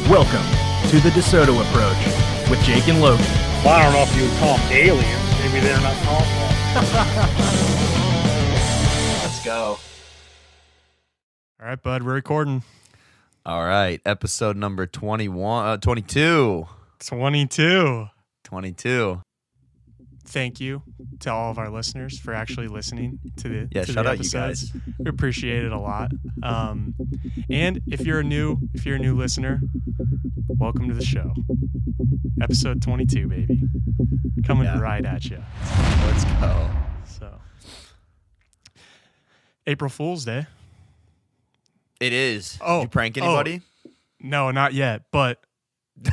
Welcome to the DeSoto Approach with Jake and Logan. Well, I don't know if you would call them aliens. Maybe they're not called that. Let's go. All right, bud, we're recording. All right, episode number 22. 22. Thank you to all of our listeners for actually listening to the Shout out episodes. you guys. We appreciate it a lot. And if you're a new listener, welcome to the show. Episode 22, baby. Coming right at you. Let's go. So, April Fool's Day. It is. Oh, did you prank anybody? No, not yet. But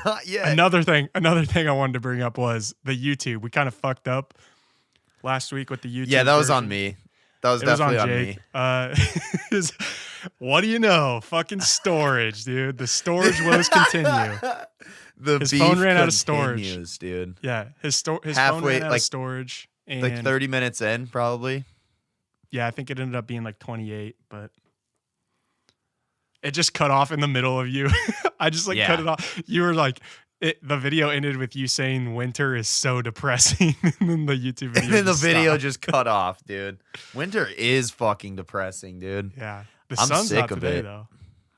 Not yet. another thing I wanted to bring up was the YouTube. We kind of fucked up last week with the YouTube. Yeah, that was version. on me. That was It was definitely on on Jake. me. What do you know? Fucking storage, dude. The storage woes continue. His phone ran out of storage. Dude. Yeah, his phone Halfway, ran out of storage. And Like 30 minutes in, probably. yeah, I think it ended up being like 28, but it just cut off in the middle of you. I just cut it off. You were like, the video ended with you saying winter is so depressing. And then the YouTube video And then the video stopped. just cut off, dude. Winter is fucking depressing, dude. Yeah. The I'm sun's sick not of today, it. though.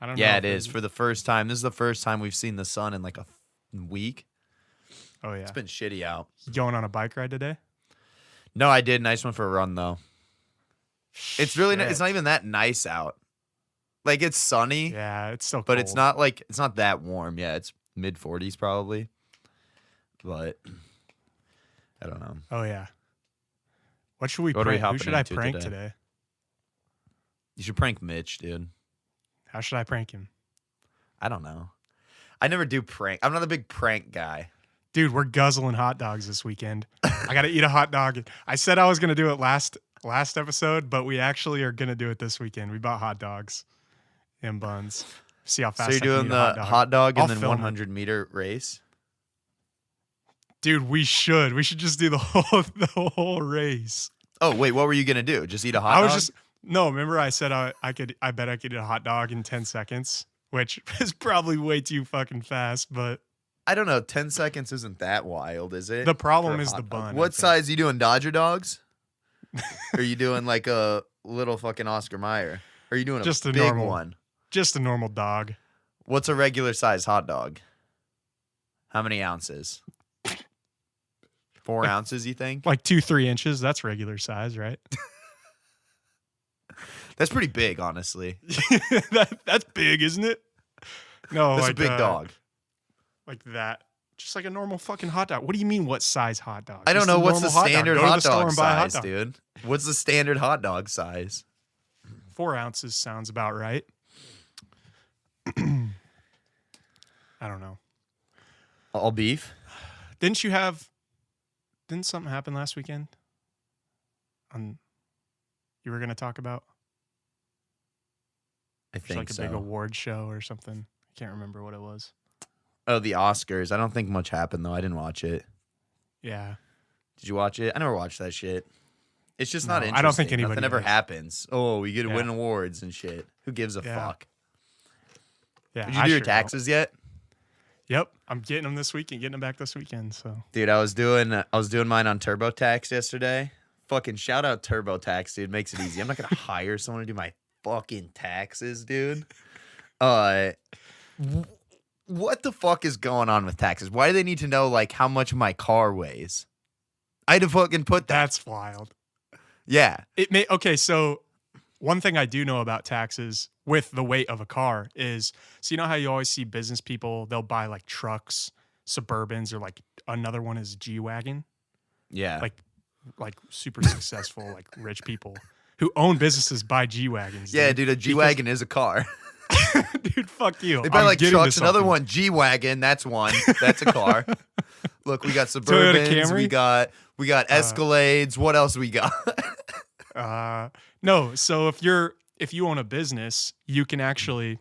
I don't know. Yeah, if it is. For the first time. This is the first time we've seen the sun in like a week. Oh, yeah. It's been shitty out. You going on a bike ride today? No, I did. Nice one for a run, though. It's really Shit. it's not even that nice out. Like, it's sunny, Yeah, it's still but cold. it's not that warm. Yeah, it's mid 40s probably. But I don't know. Oh, yeah. What should we What are we prank? Who hopping should I into prank today? today? You should prank Mitch, dude. How should I prank him? I don't know. I never do prank. I'm not a big prank guy. Dude, we're guzzling hot dogs this weekend. I got to eat a hot dog. I said I was going to do it last episode, but we actually are going to do it this weekend. We bought hot dogs and buns. See how fast So you're I can doing eat a the hot dog. and I'll then film it. 100-meter race? Dude, we should. We should just do the whole race. Oh, wait, what were you going to do? Just eat a hot dog? No, remember I said I bet I could eat a hot dog in 10 seconds, which is probably way too fucking fast, but I don't know. 10 seconds isn't that wild, is it? the problem for a is hot the dog? bun. I What think. size are you doing? Dodger dogs? Or are you doing like a little fucking Oscar Mayer? Or are you doing Just a a big normal. one? Just a normal dog. What's a regular size hot dog? How many ounces? 4 ounces, you think? Like 2-3 inches. That's regular size, right? That's pretty big, honestly. That's big, isn't it? No, That's like a big dog. like that. Just like a normal fucking hot dog. What do you mean? What size hot dog? I don't Just know. a What's the normal hot dog. standard Go to hot the store dog and buy a hot size, dog. dude? What's the standard hot dog size? 4 ounces sounds about right. I don't know. All beef? Didn't something happen last weekend? You were gonna talk about? I It's think like a so. big award show or something. I can't remember what it was. Oh, the Oscars. I don't think much happened, though. I didn't watch it. Yeah. Did you watch it? I never watched that shit. It's just not No, interesting. I don't think anybody Nothing ever does. happens. Oh, we get to Yeah. win awards and shit. Who gives a Yeah. fuck? Yeah. Did you I do your sure taxes yet? don't. Yep. I'm getting them this weekend, getting them back this weekend. So Dude, I was doing mine on TurboTax yesterday. Fucking shout out TurboTax, dude. Makes it easy. I'm not gonna hire someone to do my fucking taxes, dude. What the fuck is going on with taxes? Why do they need to know like how much my car weighs? I had to fucking put that. that's wild. Yeah. Okay, so one thing I do know about taxes with the weight of a car is, so you know how you always see business people, they'll buy like trucks, Suburbans, or like another one is G-Wagon, Yeah. like super successful, like rich people who own businesses buy G-Wagons. yeah, dude, a G-Wagon is a car. Dude, fuck you. They buy I'm like getting to trucks. Another something. one, G-Wagon. That's one. That's a car. Look, we got Suburbans. Camry? We got Escalades. What else we got? No, so if you own a business, you can actually,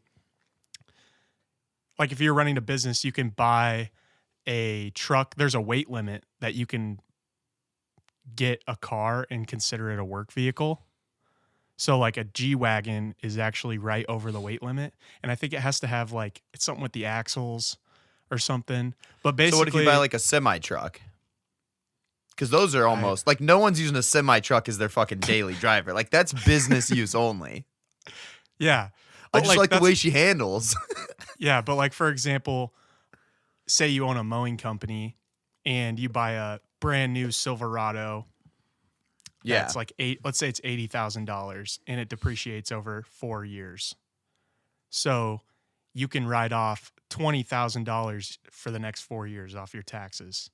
like if you're running a business, you can buy a truck. There's a weight limit that you can get a car and consider it a work vehicle. So like a G-Wagon is actually right over the weight limit. And I think it has to have like, it's something with the axles or something. But basically, So what if you buy like a semi truck? Because those are almost like no one's using a semi truck as their fucking daily driver. Like that's business use only. yeah. I But, just like the way she handles. Yeah, but like for example, say you own a mowing company and you buy a brand new Silverado. Yeah. It's like let's say it's $80,000 and it depreciates over 4 years. So you can write off $20,000 for the next 4 years off your taxes.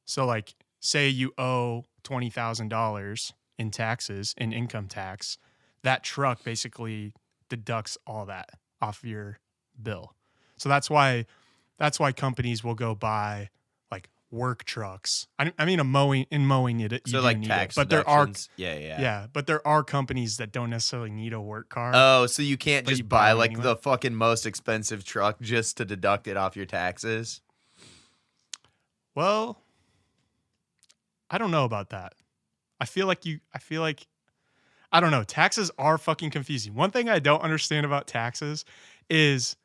So like say you owe $20,000 in taxes, in income tax, that truck basically deducts all that off your bill. So that's why companies will go buy like work trucks. I mean, mowing you So do like need tax it, but there are deductions. Yeah. yeah, but there are companies that don't necessarily need a work car. Oh, so you can't But just you buy buy them like anyway? the fucking most expensive truck just to deduct it off your taxes? Well, I don't know about that. I feel like I don't know. Taxes are fucking confusing. One thing I don't understand about taxes is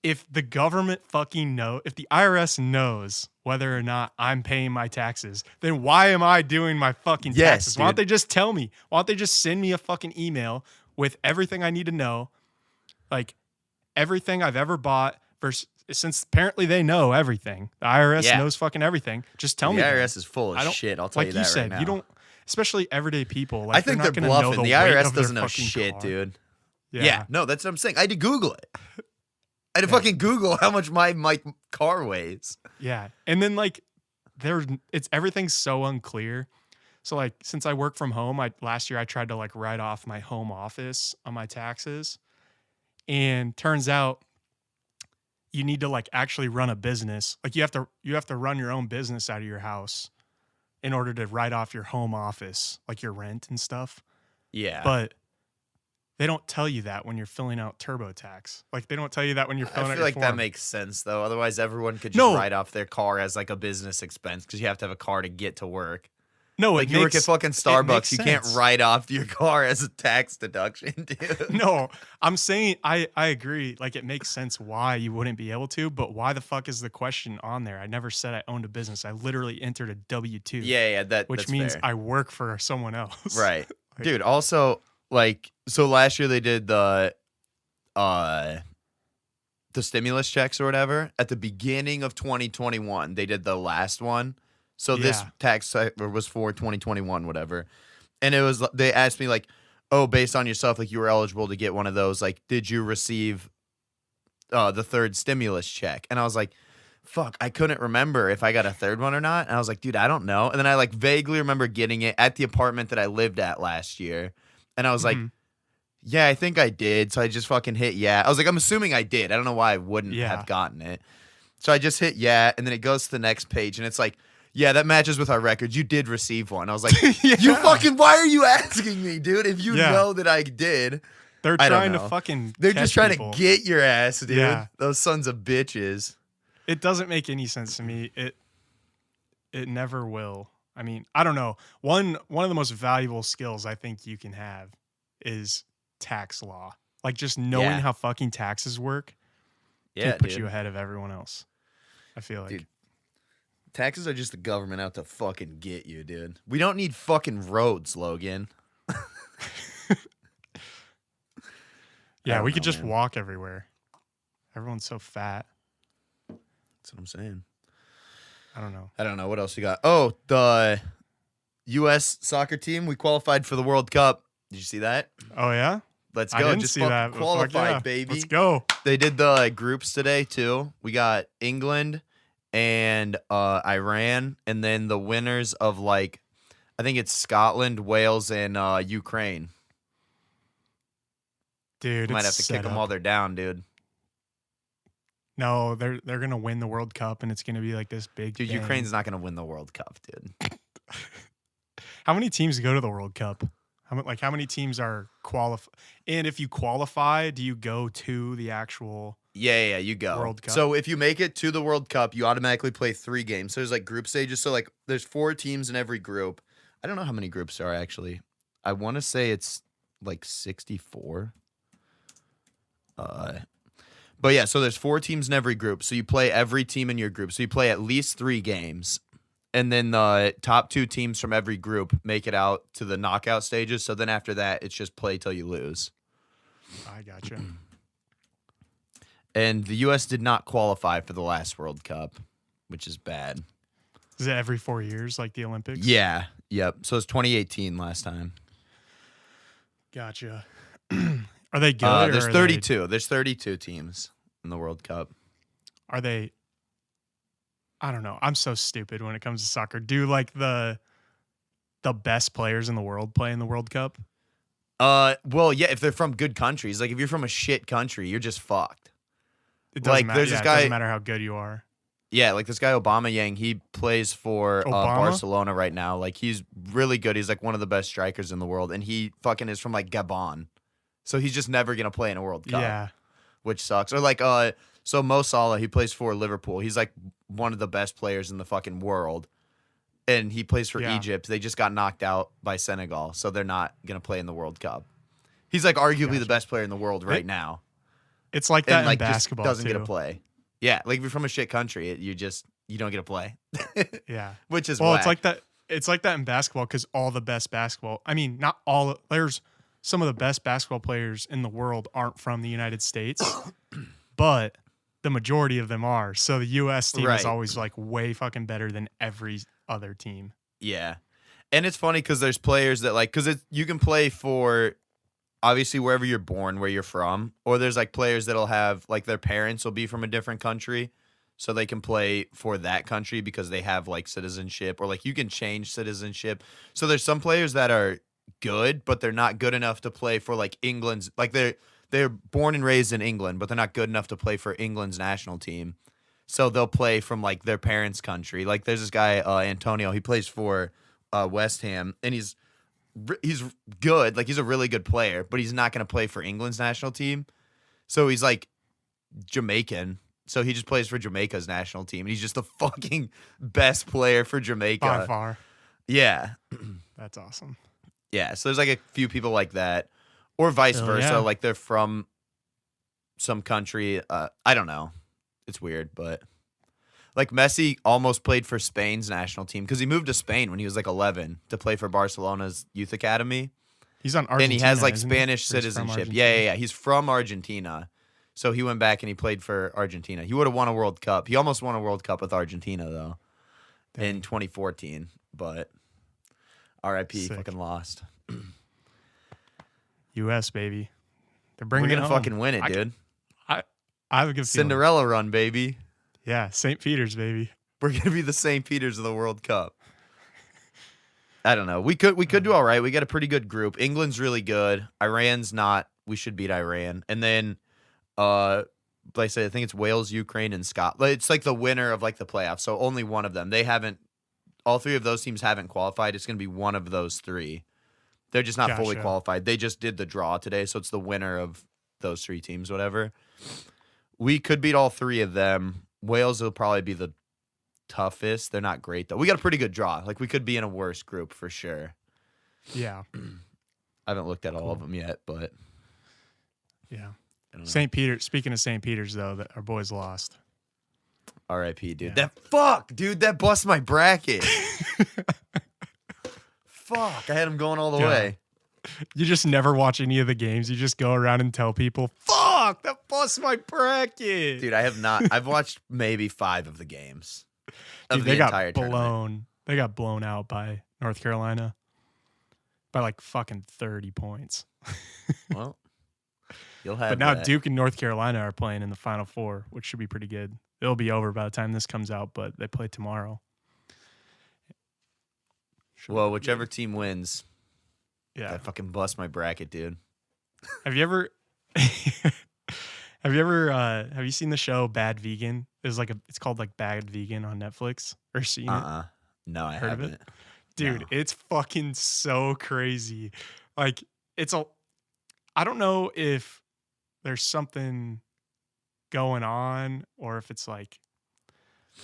if the government if the IRS knows whether or not I'm paying my taxes, then why am I doing my fucking Yes, taxes? Why don't dude. they just tell me? Why don't they just send me a fucking email with everything I need to know? Like everything I've ever bought versus since apparently they know everything. The IRS Yeah. knows fucking everything. Just tell The me. that. IRS is full I of don't- shit. I'll tell like you that said, right now. you don't, especially everyday people. Like I think they're they're not gonna know bluffing. The weight IRS of their doesn't know fucking shit, car. dude. Yeah. Yeah, no, that's what I'm saying. I had to Google it. I had to fucking Google how much my car weighs. Yeah. And then like everything's so unclear. So like since I work from home, last year I tried to like write off my home office on my taxes. And turns out you need to like actually run a business. Like you have to run your own business out of your house in order to write off your home office, like your rent and stuff. Yeah. But they don't tell you that when you're filling out TurboTax. Like they don't tell you that when you're filling I out feel your like form. that makes sense though. Otherwise, everyone could just No. write off their car as like a business expense because you have to have a car to get to work. No, Like you work at fucking Starbucks, you can't sense. write off your car as a tax deduction, dude. No, I'm saying I agree. Like it makes sense why you wouldn't be able to, but why the fuck is the question on there? I never said I owned a business. I literally entered a W-2. Yeah, which that's means fair. I work for someone else. Right. Like- Dude, also like so last year they did the stimulus checks or whatever. At the beginning of 2021, they did the last one. So this Yeah. tax was for 2021 whatever. And it was they asked me like, "Oh, based on yourself like you were eligible to get one of those. Like did you receive the third stimulus check?" And I was like, fuck, I couldn't remember if I got a third one or not. And I was like, dude, I don't know. And then I like vaguely remember getting it at the apartment that I lived at last year. And I was like, Mhm. yeah, I think I did. So I just fucking hit yeah. I was like, I'm assuming I did. I don't know why I wouldn't Yeah. have gotten it. So I just hit yeah. And then it goes to the next page and it's like, yeah, that matches with our records. You did receive one. I was like, Yeah. you fucking, why are you asking me, dude? If you Yeah. know that I did. They're I don't trying to know. fucking They're catch just trying people. to get your ass, dude. Yeah. Those sons of bitches. It doesn't make any sense to me. It never will. I mean, I don't know. One of the most valuable skills I think you can have is tax law. Like just knowing Yeah. how fucking taxes work Yeah, can put dude. you ahead of everyone else. I feel like. Dude. Taxes are just the government out to fucking get you, dude. We don't need fucking roads, Logan. Yeah, don't we could know, just man. walk everywhere. Everyone's so fat. That's what I'm saying. I don't know. I don't know. What else you got? Oh, the U.S. soccer team. We qualified for the World Cup. Did you see that? Oh yeah? Let's I go. didn't Just see fucking that. but fuck qualified, yeah. baby. Let's go. They did the groups today, too. We got England and Iran, and then the winners of, like, I think it's Scotland, Wales, and Ukraine. Dude, Might it's have to set kick them up. while they're down, dude. No, they're gonna win the World Cup, and it's gonna be like this big. Dude, thing. Ukraine's not going to win the World Cup, dude. How many teams go to the World Cup? How many teams are qualified? And if you qualify, do you go to the actual? Yeah, you go. World Cup. So if you make it to the World Cup, you automatically play 3 games. So there's like group stages. So like there's 4 teams in every group. I don't know how many groups there are actually. I want to say it's like 64. But yeah, so there's 4 teams in every group. So you play every team in your group. So you play at least 3 games. And then the top 2 teams from every group make it out to the knockout stages. So then after that, it's just play till you lose. I gotcha. And the U.S. did not qualify for the last World Cup, which is bad. Is it every 4 years like the Olympics? Yeah. Yep. So it's 2018 last time. Gotcha. Are they good? There's or 32. There's 32 teams in the World Cup. Are they? I don't know. I'm so stupid when it comes to soccer. Do like the best players in the world play in the World Cup? Well, yeah, if they're from good countries. Like if you're from a shit country, you're just fucked. It doesn't Like matter. there's this It guy. doesn't matter how good you are. Yeah, like this guy Obama Yang, he plays for Obama? Barcelona right now. Like he's really good. He's like one of the best strikers in the world, and he fucking is from like Gabon, so he's just never gonna play in a World Cup. Yeah. Which sucks. Or like so Mo Salah, he plays for Liverpool. He's like one of the best players in the fucking world, and he plays for Yeah. Egypt. They just got knocked out by Senegal, so they're not gonna play in the World Cup. He's like arguably the Gotcha. best player in the world right now, It's like that and like in just basketball doesn't too. get to play. Yeah, like if you're from a shit country, you don't get to play. Yeah. Which is Well, whack. it's like that. It's like that in basketball because all the best basketball. I mean, not all. There's some of the best basketball players in the world aren't from the United States, but the majority of them are. So the U.S. team Right. is always like way fucking better than every other team. Yeah. And it's funny because there's players that like, because you can play for obviously wherever you're born, where you're from, or there's like players that'll have like their parents will be from a different country. So they can play for that country because they have like citizenship, or like you can change citizenship. So there's some players that are good, but they're not good enough to play for like England's, like they're born and raised in England, but they're not good enough to play for England's national team. So they'll play from like their parents' country. Like there's this guy Antonio, he plays for West Ham, and he's good, like he's a really good player, but he's not going to play for England's national team. So he's like Jamaican. So he just plays for Jamaica's national team, and he's just the fucking best player for Jamaica. By far. Yeah. That's awesome. Yeah. So there's like a few people like that, or vice Hell versa. yeah. Like they're from some country. I don't know. It's weird, but like Messi almost played for Spain's national team because he moved to Spain when he was like 11 to play for Barcelona's youth academy. He's on Argentina. And he has like isn't he? Spanish Or he's from citizenship. Argentina? Yeah. He's from Argentina. So he went back and he played for Argentina. He would have won a World Cup. He almost won a World Cup with Argentina, though, in 2014. But RIP, Sick. fucking lost. U.S. baby. They're We're bringing going it to home. fucking win it, dude. I have a good feeling. Cinderella run, baby. Yeah, St. Peter's, baby. We're going to be the St. Peters of the World Cup. I don't know. We could do all right. We got a pretty good group. England's really good. Iran's not. We should beat Iran. And then, like I said, I think it's Wales, Ukraine, and Scotland. It's like the winner of like the playoffs. So only one of them. All 3 of those teams haven't qualified. It's going to be one of those 3. They're just not fully Gotcha. qualified. They just did the draw today. So it's the winner of those 3 teams, whatever. We could beat all 3 of them. Wales will probably be the toughest. They're not great, though. We got a pretty good draw. Like, we could be in a worse group for sure. Yeah. I haven't looked at all of them yet, but Yeah. I don't know. St. Peter. Speaking of St. Peter's, though, that our boys lost. R.I.P., dude. Yeah. That bust my bracket. Fuck, I had him going all the Yeah. way. You just never watch any of the games. You just go around and tell people, "Fuck, that bust my bracket." Dude, I have not. I've watched maybe 5 of the games of Dude, the they got entire tournament. blown. They got blown out by North Carolina by like fucking 30 points. Well, you'll have But now that. Duke and North Carolina are playing in the Final Four, which should be pretty good. It'll be over by the time this comes out, but they play tomorrow. Should Well, be whichever good. team wins, Yeah. I fucking bust my bracket, dude. Have you ever have you seen the show Bad Vegan? It's called like Bad Vegan on Netflix, or seen it? No, I Heard of haven't. it? Dude, No. it's fucking so crazy. Like I don't know if there's something going on or if it's like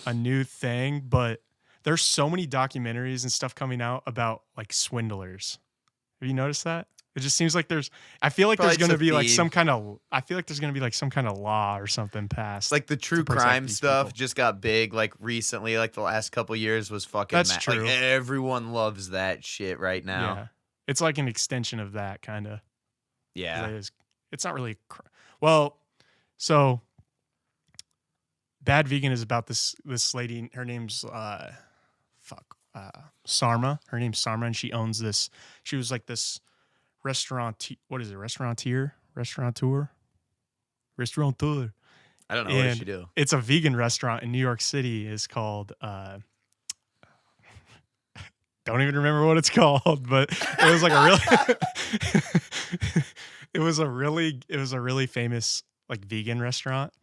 a new thing, but there's so many documentaries and stuff coming out about like swindlers. Have you noticed that? It just seems like I feel like Probably there's going to just a be like theme. some kind of, I feel like there's going to be like some kind of law or something passed. Like the true protect crime these stuff people. just got big like recently, like the last couple years was fucking That's Like true. everyone loves that shit right now. Yeah. It's like an extension of that kind of. Yeah. It's not really, well, so Bad Vegan is about this lady. Her name's, Sarma. Her name's Sarma, and she owns this. She was like this restaurateur. Restaurateur. I don't know. What does she do? It's a vegan restaurant in New York City. It's called. Don't even remember what it's called, but it was like a really. it was a really famous like vegan restaurant,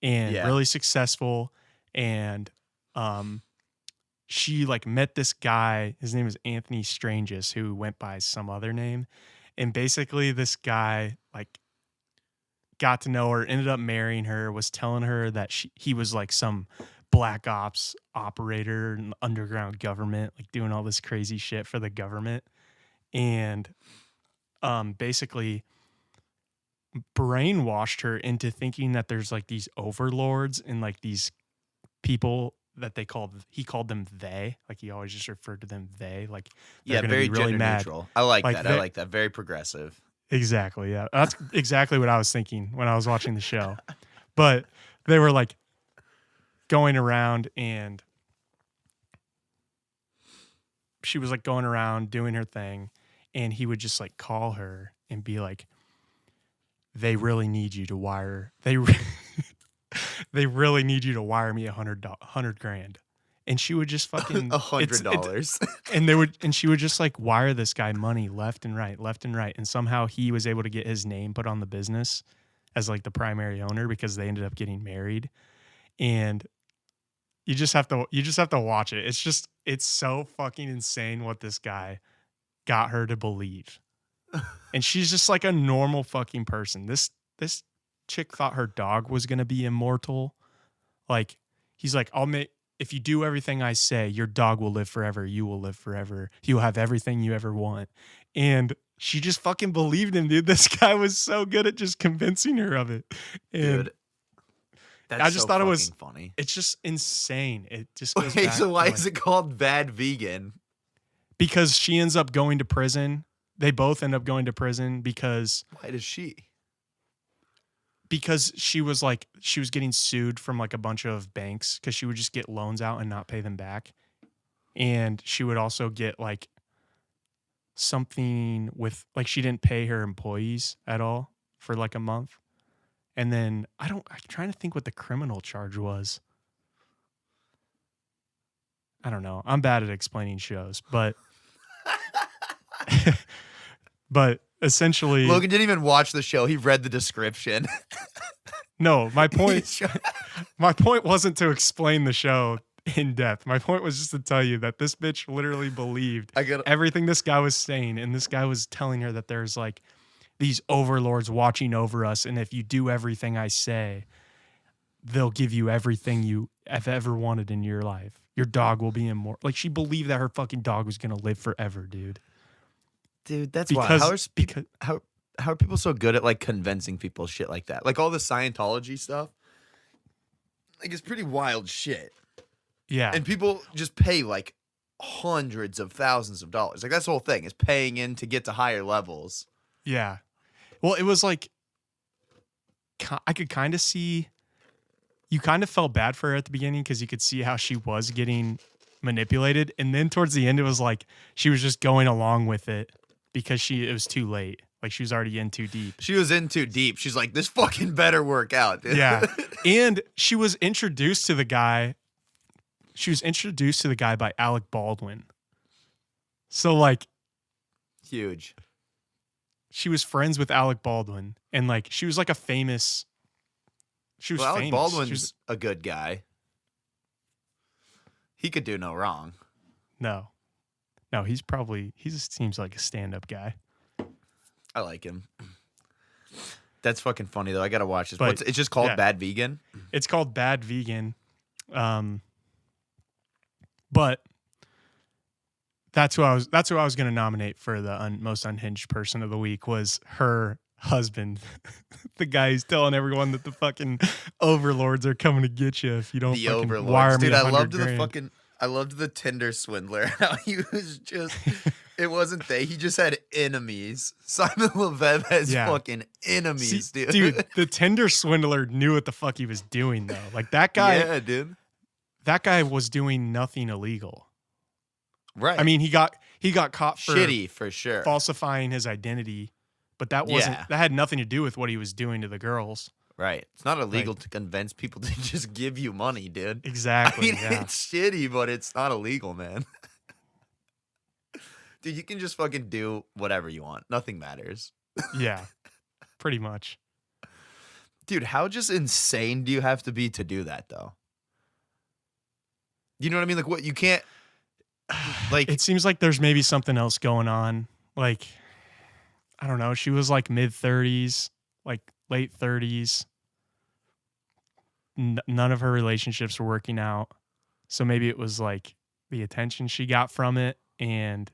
and really successful, and she like met this guy. His name is Anthony Stranges, who went by some other name, and basically this guy like got to know her, ended up marrying her, was telling her that he was like some black ops operator in the underground government, like doing all this crazy shit for the government, and basically brainwashed her into thinking that there's like these overlords and like these people that he called them they, like he always just referred to them they, like Yeah, very be really gender mad. neutral. I like that. I like that. Very progressive. Exactly. Yeah. That's exactly what I was thinking when I was watching the show. But they were like going around, and she was like going around doing her thing, and he would just like call her and be like, they really need you to wire. They really need you to wire me $100,000. And she would just fucking $100. And she would just like wire this guy money left and right. And somehow he was able to get his name put on the business as like the primary owner because they ended up getting married. And you just have to watch it. It's so fucking insane what this guy got her to believe. And she's just like a normal fucking person. This chick thought her dog was going to be immortal. Like, he's like, if you do everything I say, your dog will live forever. You will live forever. You'll have everything you ever want. And she just fucking believed him, dude. This guy was so good at just convincing her of it. And dude, that's I just thought it was funny. It's just insane. It just goes Wait, back so why to, like, is it called Bad Vegan? because she ends up going to prison. They both end up going to prison because Why does she? Because she was getting sued from like a bunch of banks because she would just get loans out and not pay them back. And she would also get like something with like she didn't pay her employees at all for like a month. And then I'm trying to think what the criminal charge was. I don't know. I'm bad at explaining shows, but but essentially Logan didn't even watch the show. He read the description. No, my point wasn't to explain the show in depth. My point was just to tell you that this bitch literally believed everything this guy was saying, and this guy was telling her that there's like these overlords watching over us, and if you do everything I say, they'll give you everything you have ever wanted in your life. Your dog will be immortal. Like, she believed that her fucking dog was gonna live forever, dude. Dude, that's why. How are people so good at like convincing people shit like that? Like all the Scientology stuff. Like, it's pretty wild shit. Yeah. And people just pay like hundreds of thousands of dollars. Like, that's the whole thing, is paying in to get to higher levels. Yeah. Well, it was like, I could kind of see, you kind of felt bad for her at the beginning because you could see how she was getting manipulated. And then towards the end, it was like she was just going along with it because it was too late. Like, she was already in too deep. She was in too deep. She's like, this fucking better work out, dude. Yeah. And she was introduced to the guy. She was introduced to the guy by Alec Baldwin. So, like, huge. She was friends with Alec Baldwin. And, like, she was like a famous. She was famous. Alec Baldwin's a good guy. He could do no wrong. No, he just seems like a stand-up guy. I like him. That's fucking funny, though. I got to watch this. But, it's just called Bad Vegan? It's called Bad Vegan. But That's who I was going to nominate for the most unhinged person of the week was her husband, the guy who's telling everyone that the fucking overlords are coming to get you if you don't fucking wire me Dude, I loved $100,000. I loved the Tinder swindler. How he was just, it wasn't they. He just had enemies. Simon Levesque has fucking enemies, dude. Dude, the Tinder swindler knew what the fuck he was doing though. Like that guy. Yeah, dude. That guy was doing nothing illegal. Right. I mean, he got caught for shitty for sure, falsifying his identity, but that had nothing to do with what he was doing to the girls. Right. It's not illegal to convince people to just give you money, dude. Exactly. I mean, it's shitty, but it's not illegal, man. Dude, you can just fucking do whatever you want. Nothing matters. Yeah, pretty much. Dude, how just insane do you have to be to do that, though? You know what I mean? Like, what? You can't... Like, it seems like there's maybe something else going on. Like, I don't know. She was like mid-30s, like late 30s. None of her relationships were working out. So maybe it was like the attention she got from it. And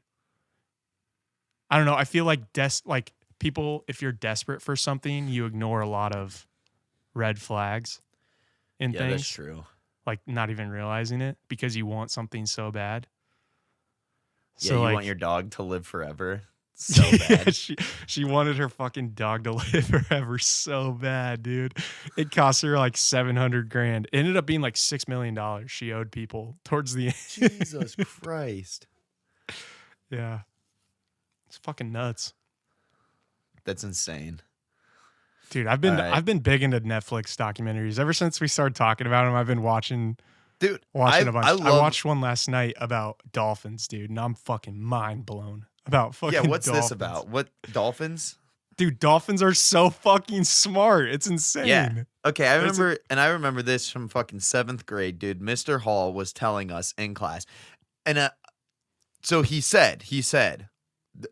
I don't know. I feel like people, if you're desperate for something, you ignore a lot of red flags in things. That's true. Like not even realizing it because you want something so bad. Yeah, so you like, want your dog to live forever so bad. She wanted her fucking dog to live forever so bad, dude. It cost her like $700,000. It ended up being like $6 million she owed people towards the end. Jesus Christ. Yeah. It's fucking nuts. That's insane. Dude, I've been big into Netflix documentaries. Ever since we started talking about them, I've been watching a bunch. I watched one last night about dolphins, dude, and I'm fucking mind blown about fucking dolphins. What's this about? What, dolphins? Dude, dolphins are so fucking smart. It's insane. Yeah. Okay, I remember this from fucking 7th grade, dude. Mr. Hall was telling us in class. And so he said,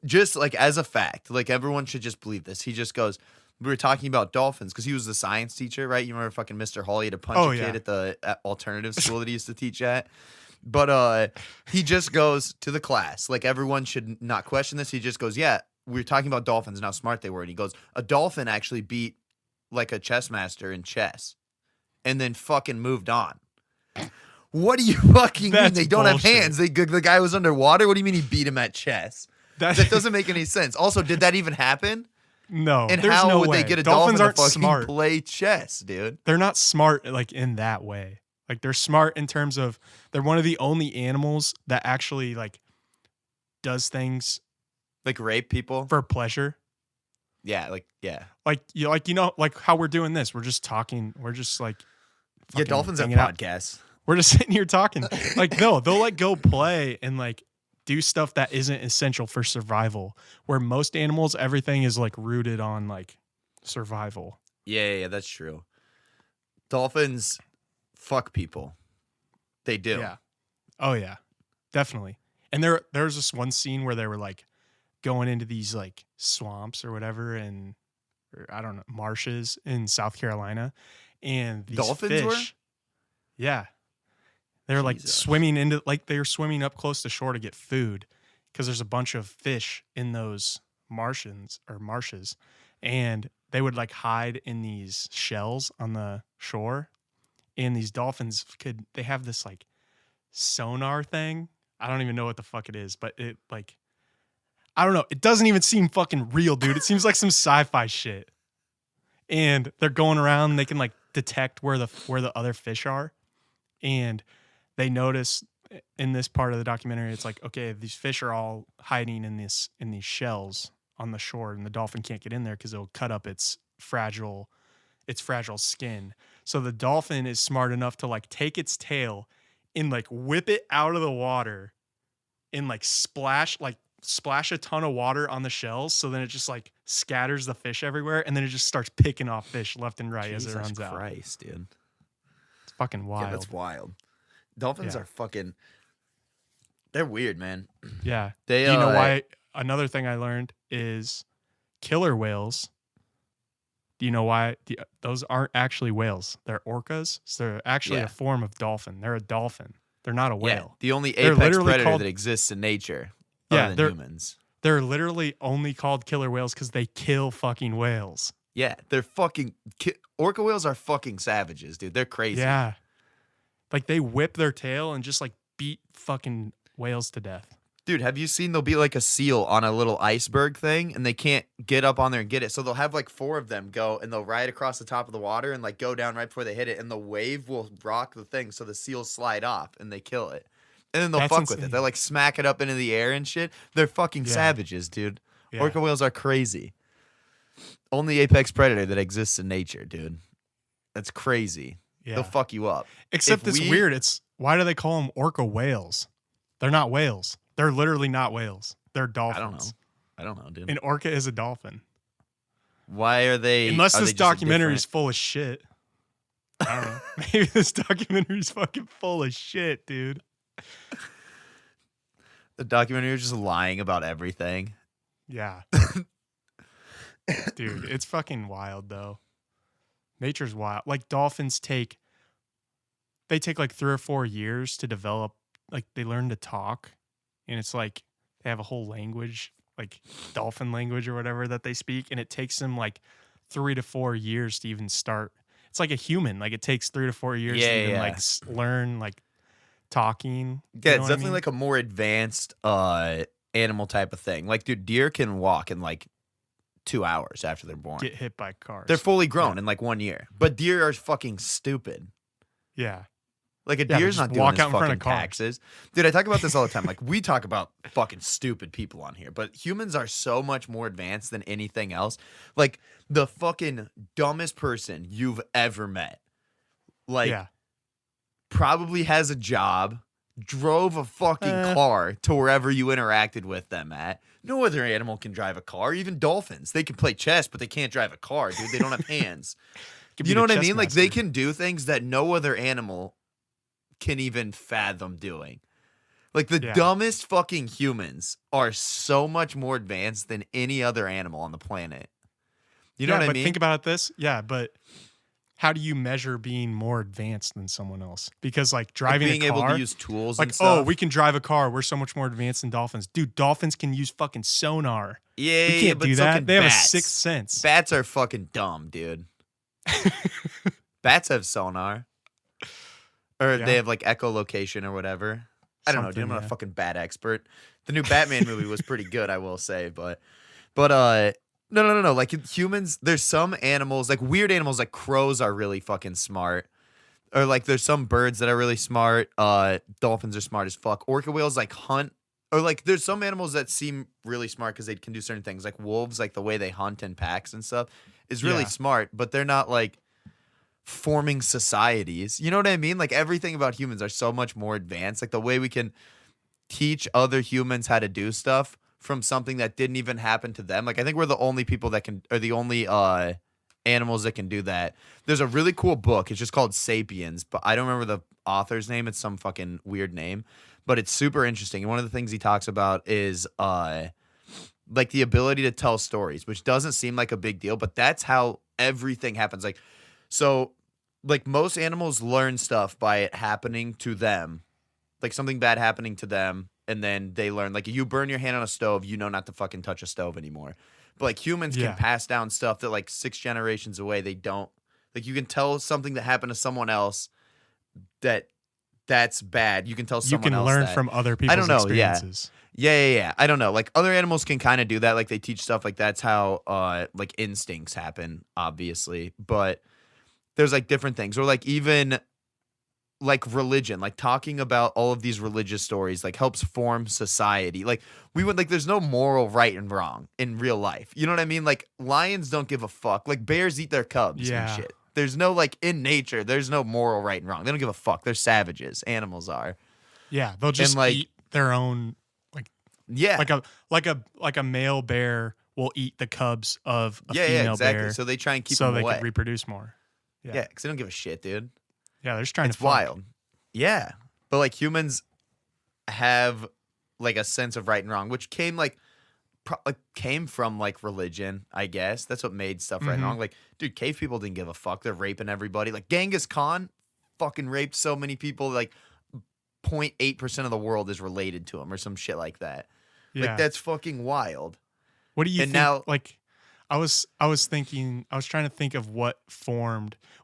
just like as a fact, like everyone should just believe this. He just goes, we were talking about dolphins because he was the science teacher, right? You remember fucking Mr. Hall? He had to punch a kid at the alternative school that he used to teach at. But he just goes to the class. Like everyone should not question this. He just goes, yeah, we were talking about dolphins and how smart they were. And he goes, a dolphin actually beat like a chess master in chess and then fucking moved on. What do you fucking mean? They don't have hands. The guy was underwater. What do you mean he beat him at chess? That doesn't make any sense. Also, did that even happen? No. And there's how no would way. they get a Dolphins dolphin aren't to fucking smart. play chess, dude? They're not smart like in that way. Like they're smart in terms of they're one of the only animals that actually like does things like rape people for pleasure. Yeah, like how we're doing this. We're just talking. We're just like dolphins have podcasts. We're just sitting here talking. Like no, they'll like go play and like do stuff that isn't essential for survival. Where most animals, everything is like rooted on like survival. Yeah, that's true. Dolphins fuck people. They do. Yeah. Oh yeah, definitely. And there's this one scene where they were like going into these like swamps or whatever and I don't know, marshes in South Carolina, and these dolphins fish, were? Yeah. They were like swimming they were swimming up close to shore to get food because there's a bunch of fish in those marshes, and they would like hide in these shells on the shore, and these dolphins they have this like sonar thing. I don't even know what the fuck it is, but it like, I don't know. It doesn't even seem fucking real, dude. It seems like some sci-fi shit. And they're going around, they can like detect where the other fish are. And they notice in this part of the documentary, it's like, okay, these fish are all hiding in these shells on the shore, and the dolphin can't get in there because it'll cut up its fragile skin. So the dolphin is smart enough to like take its tail and like whip it out of the water and like splash a ton of water on the shells. So then it just like scatters the fish everywhere, and then it just starts picking off fish left and right as it runs out. Jesus Christ, dude. It's fucking wild. Yeah, that's wild. Dolphins are fucking... They're weird, man. Yeah. Do you know why? Another thing I learned is killer whales. Do you know why? Those aren't actually whales. They're orcas. So they're actually a form of dolphin. They're a dolphin. They're not a Yeah, whale. the only They're apex literally predator called- that exists in nature Yeah, other than humans. They're literally only called killer whales because they kill fucking whales. Yeah, they're fucking orca whales are fucking savages, dude. They're crazy. Yeah. Like they whip their tail and just like beat fucking whales to death. Dude, have you seen there'll be like a seal on a little iceberg thing and they can't get up on there and get it. So they'll have like 4 of them go and they'll ride across the top of the water and like go down right before they hit it and the wave will rock the thing so the seals slide off and they kill it. And then they'll That's fuck insane. with it. They'll like smack it up into the air and shit. They're fucking savages, dude. Yeah. Orca whales are crazy. Only apex predator that exists in nature, dude. That's crazy. Yeah. They'll fuck you up. Except it's weird. It's why do they call them orca whales? They're not whales. They're literally not whales. They're dolphins. I don't know, dude. An orca is a dolphin. Why are they? Unless are this they just a documentary is different- full of shit. I don't know. Maybe this documentary is fucking full of shit, dude. The documentary was just lying about everything. Yeah. Dude, it's fucking wild though. Nature's wild. Like dolphins take like 3 or 4 years to develop, like they learn to talk, and it's like they have a whole language, like dolphin language or whatever that they speak, and it takes them like 3 to 4 years to even start. It's like a human. Like it takes 3 to 4 years to even like learn like talking. Yeah, it's definitely like a more advanced animal type of thing. Like, dude, deer can walk in like 2 hours after they're born. Get hit by cars. They're fully grown in like 1 year. But deer are fucking stupid. Yeah. Like a Yeah, deer's just not doing walk his out in front fucking of cars. taxes. Dude, I talk about this all the time. Like we talk about fucking stupid people on here, but humans are so much more advanced than anything else. Like the fucking dumbest person you've ever met. Like yeah. probably has a job, drove a fucking car to wherever you interacted with them at. No other animal can drive a car, even dolphins. They can play chess, but they can't drive a car, dude. They don't have hands. Could You be know the what I chess mean? Like they master. can do things that no other animal can even fathom doing. Like the Yeah. dumbest fucking humans are so much more advanced than any other animal on the planet. You know what I but mean? think about this. Yeah, but how do you measure being more advanced than someone else? Because like Like, driving being a car, able to use tools like and stuff. oh, we can drive a car. We're so much more advanced than dolphins. Dude, dolphins can use fucking sonar. yeah, We can't but do so that. can They have bats. a sixth sense. Bats are fucking dumb, dude. Bats have sonar. Or Yeah. they have like echolocation or whatever. I don't know, dude. I'm Something, not yeah. a fucking bat expert. The new Batman movie was pretty good, I will say, but no. Like humans, there's some animals, like weird animals, like crows are really fucking smart. Or like there's some birds that are really smart. Dolphins are smart as fuck. Orca whales like hunt. Or like there's some animals that seem really smart because they can do certain things. Like wolves, like the way they hunt in packs and stuff is really Yeah. smart, but they're not like forming societies. You know what I mean? Like everything about humans are so much more advanced. Like the way we can teach other humans how to do stuff from something that didn't even happen to them. Like I think we're the only people that can, or the only animals that can do that. There's a really cool book. It's just called Sapiens, but I don't remember the author's name. It's some fucking weird name, but it's super interesting. And one of the things he talks about is like the ability to tell stories, which doesn't seem like a big deal, but that's how everything happens. Like, so like most animals learn stuff by it happening to them, like something bad happening to them. And then they learn, like you burn your hand on a stove, you know not to fucking touch a stove anymore. But like humans Yeah. can pass down stuff that like 6 generations away, they don't. Like you can tell something that happened to someone else that's bad. You can tell You someone can else learn that. from other people's don't know, yeah. experiences. Yeah. I don't know. Like other animals can kind of do that. Like they teach stuff. Like that's how like instincts happen, obviously. But there's like different things, or like even like religion, like talking about all of these religious stories, like helps form society. Like we would like, there's no moral right and wrong in real life. You know what I mean? Like lions don't give a fuck. Like bears eat their cubs Yeah. and shit. There's no like in nature. There's no moral right and wrong. They don't give a fuck. They're savages. Animals are. Yeah, they'll just like- eat their own. Yeah. Like a male bear will eat the cubs of a yeah, female exactly. bear, So they try and keep so them they away. can reproduce more. Yeah, because they don't give a shit, dude. Yeah, they're just trying It's to fuck. wild. Yeah. But like humans have like a sense of right and wrong, which came came from like religion, I guess. That's what made stuff right and Mhm. wrong. Like, dude, cave people didn't give a fuck. They're raping everybody. Like Genghis Khan fucking raped so many people. Like 0.8% of the world is related to him or some shit like that. Yeah. Like that's fucking wild. What do you And think? now- Like, I was thinking, I was trying to think of what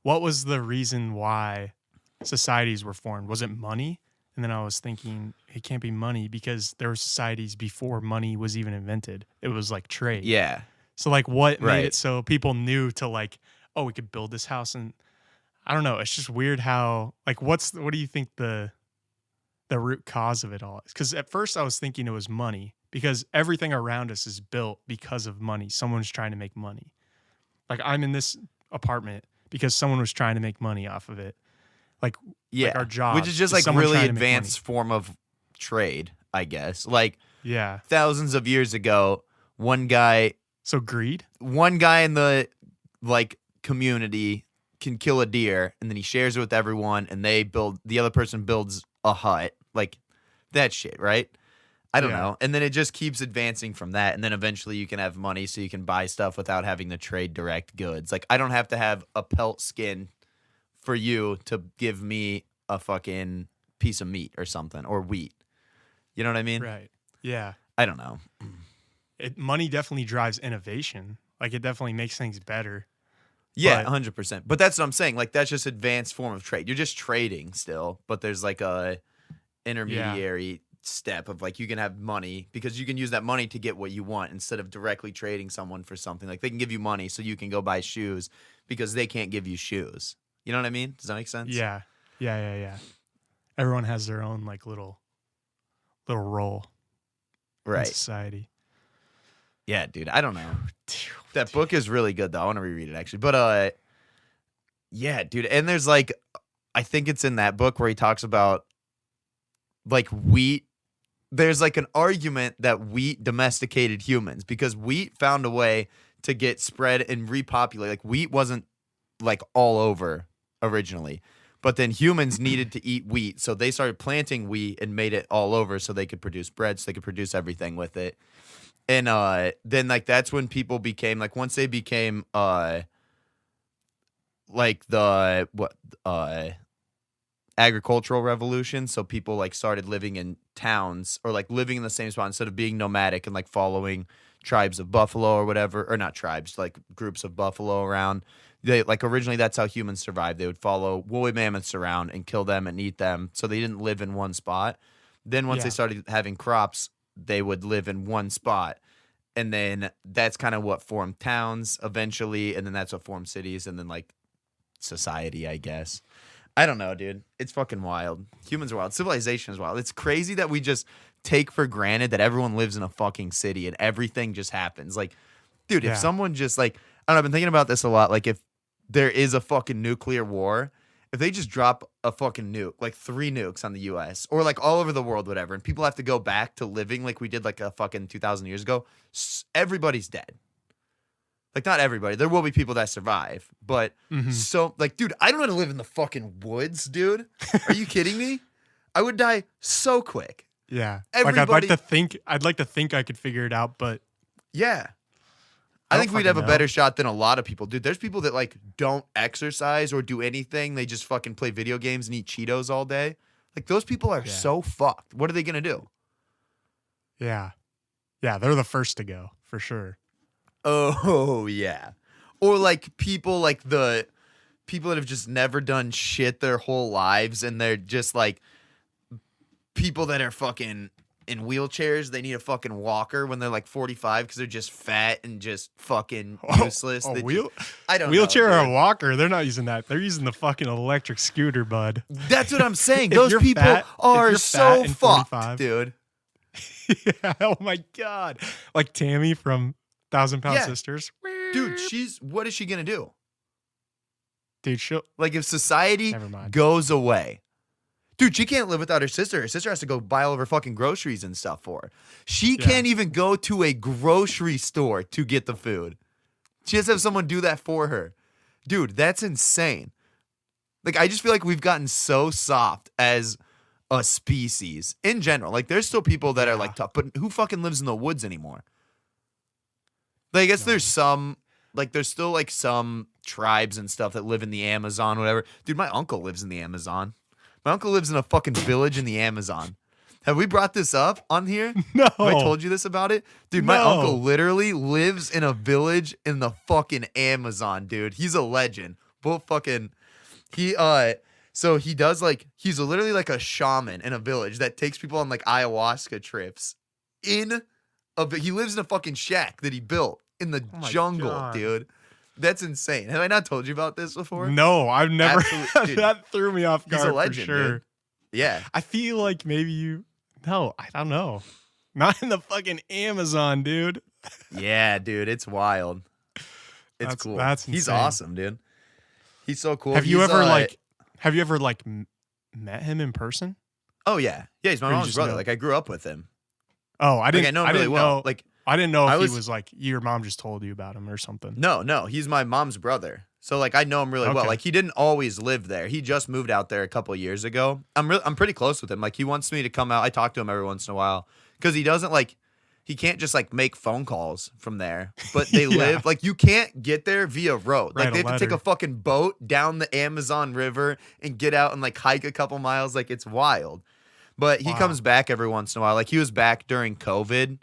was the reason why societies were formed? Was it money? And then I was thinking it can't be money because there were societies before money was even invented. It was like trade. Yeah. So like what Right. made it so people knew to like, oh, we could build this house, and I don't know. It's just weird how like what do you think the root cause of it all is? Because at first I was thinking it was money because everything around us is built because of money. Someone's trying to make money. Like I'm in this apartment because someone was trying to make money off of it. Like Yeah. our job, which is just like someone really trying to make advanced form of trade, I guess. Like yeah. thousands of years ago, one guy So greed. in the like community can kill a deer and then he shares it with everyone and the other person builds a hut, like that shit, right? I don't Yeah. know. And then it just keeps advancing from that, and then eventually you can have money so you can buy stuff without having to trade direct goods. Like I don't have to have a pelt skin for you to give me a fucking piece of meat or something, or wheat. You know what I mean? Right. Yeah. I don't know. Money definitely drives innovation. Like it definitely makes things better. Yeah, But- 100%. But that's what I'm saying. Like that's just advanced form of trade. You're just trading still, but there's like a intermediary step of like you can have money because you can use that money to get what you want instead of directly trading someone for something. Like they can give you money so you can go buy shoes because they can't give you shoes. You know what I mean? Does that make sense? Yeah. Yeah. Everyone has their own like little role in Right. society. Yeah, dude. I don't know. That book is really good though. I want to reread it actually. But yeah, dude. And there's like I think it's in that book where he talks about like wheat. There's like an argument that wheat domesticated humans because wheat found a way to get spread and repopulate. Like wheat wasn't like all over originally, but then humans needed to eat wheat, so they started planting wheat and made it all over so they could produce bread, so they could produce everything with it. And then like that's when people became like once they became like the agricultural revolution, so people like started living in towns or like living in the same spot instead of being nomadic and like following tribes of buffalo or whatever, or not tribes, like groups of buffalo around. They like originally that's how humans survived. They would follow woolly mammoths around and kill them and eat them, so they didn't live in one spot. Then once they Yeah. started having crops, they would live in one spot. And then that's kind of what formed towns eventually, and then that's what formed cities, and then like society, I guess. I don't know, dude. It's fucking wild. Humans are wild. Civilization is wild. It's crazy that we just take for granted that everyone lives in a fucking city and everything just happens. Like, dude, Yeah. if someone just like, I don't know, I've been thinking about this a lot. Like, if there is a fucking nuclear war, if they just drop a fucking nuke, like 3 nukes on the US or like all over the world, whatever, and people have to go back to living like we did like a fucking 2,000 years ago, everybody's dead. Like, not everybody. There will be people that survive, but Mhm. so, like, dude, I don't want to live in the fucking woods, dude. Are you kidding me? I would die so quick. Yeah. Everybody- I'd like to think I could figure it out, but Yeah. I I don't think we'd have a fucking know. better shot than a lot of people. Dude, there's people that, like, don't exercise or do anything. They just fucking play video games and eat Cheetos all day. Like, those people are Yeah. so fucked. What are they going to do? yeah. Yeah, they're the first to go, for sure. Oh, yeah. Or, like, people, like, the people that have just never done shit their whole lives, and they're just, like, people that are fucking in wheelchairs. They need a fucking walker when they're, like, 45 because they're just fat and just fucking useless. A They wheel, just- I don't wheelchair know, or a dude. walker, they're not using that. They're using the fucking electric scooter, bud. That's what I'm saying. If Those you're people fat- if are you're so fat and fucked, 45. dude. Yeah, oh my God. Like Tammy from 1,000 Pound Yeah. Sisters. Dude, what is she going to do? Dude, she'll. Like, if society Never mind. goes away, dude, she can't live without her sister. Her sister has to go buy all of her fucking groceries and stuff for her. She Yeah. can't even go to a grocery store to get the food. She has to have someone do that for her. Dude, that's insane. Like, I just feel like we've gotten so soft as a species in general. Like, there's still people that are like tough, but who fucking lives in the woods anymore? Like, I guess there's some, like, there's still like some tribes and stuff that live in the Amazon, whatever. Dude, my uncle lives in the Amazon. My uncle lives in a fucking village in the Amazon. Have we brought this up on here? No. Have I told you this about it? Dude, my No. uncle literally lives in a village in the fucking Amazon, dude. He's a legend. So he does like, he's literally like a shaman in a village that takes people on like ayahuasca trips. He lives in a fucking shack that he built in the Oh my jungle, God. dude. That's insane. Have I not told you about this before? No, I've never. Absolutely, dude. That threw me off guard He's a legend, for sure. dude. Yeah. I feel like maybe you. No, I don't know. Not in the fucking Amazon, dude. Yeah, dude. It's wild. It's cool. That's He's insane. awesome, dude. He's so cool. Have you He's, ever met him in person? Oh, yeah. Yeah, he's my Or you mom's just brother. know? Like, I grew up with him. Oh, I didn't. I know him I really didn't well. know. Like, I didn't know I if was- he was like your mom just told you about him or something. no. He's my mom's brother. So, like, I know him really well. Okay. Like, he didn't always live there. He just moved out there a couple years ago. I'm pretty close with him. Like, he wants me to come out. I talk to him every once in a while because he doesn't, like, he can't just, like, make phone calls from there. But they Yeah. live, like, you can't get there via road. Like, Write they a have to take a letter. fucking boat down the Amazon River and get out and, like, hike a couple miles. Like, it's wild. But he Wow. comes back every once in a while. Like, he was back during COVID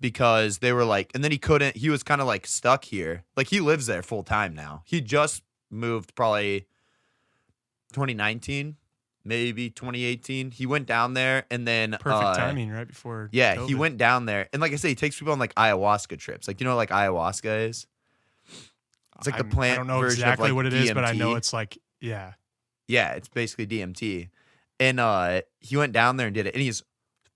because they were like, and then he was kind of like stuck here. Like, he lives there full time now. He just moved probably 2019, maybe 2018. He went down there and then Perfect timing, right before. Yeah, COVID. he went down there. And like I say, he takes people on like ayahuasca trips. Like, you know what, like ayahuasca is? It's like the plant I don't know version exactly of, like, what it is, but I know DMT. it's like yeah. Yeah, it's basically DMT. And he went down there and did it. And he's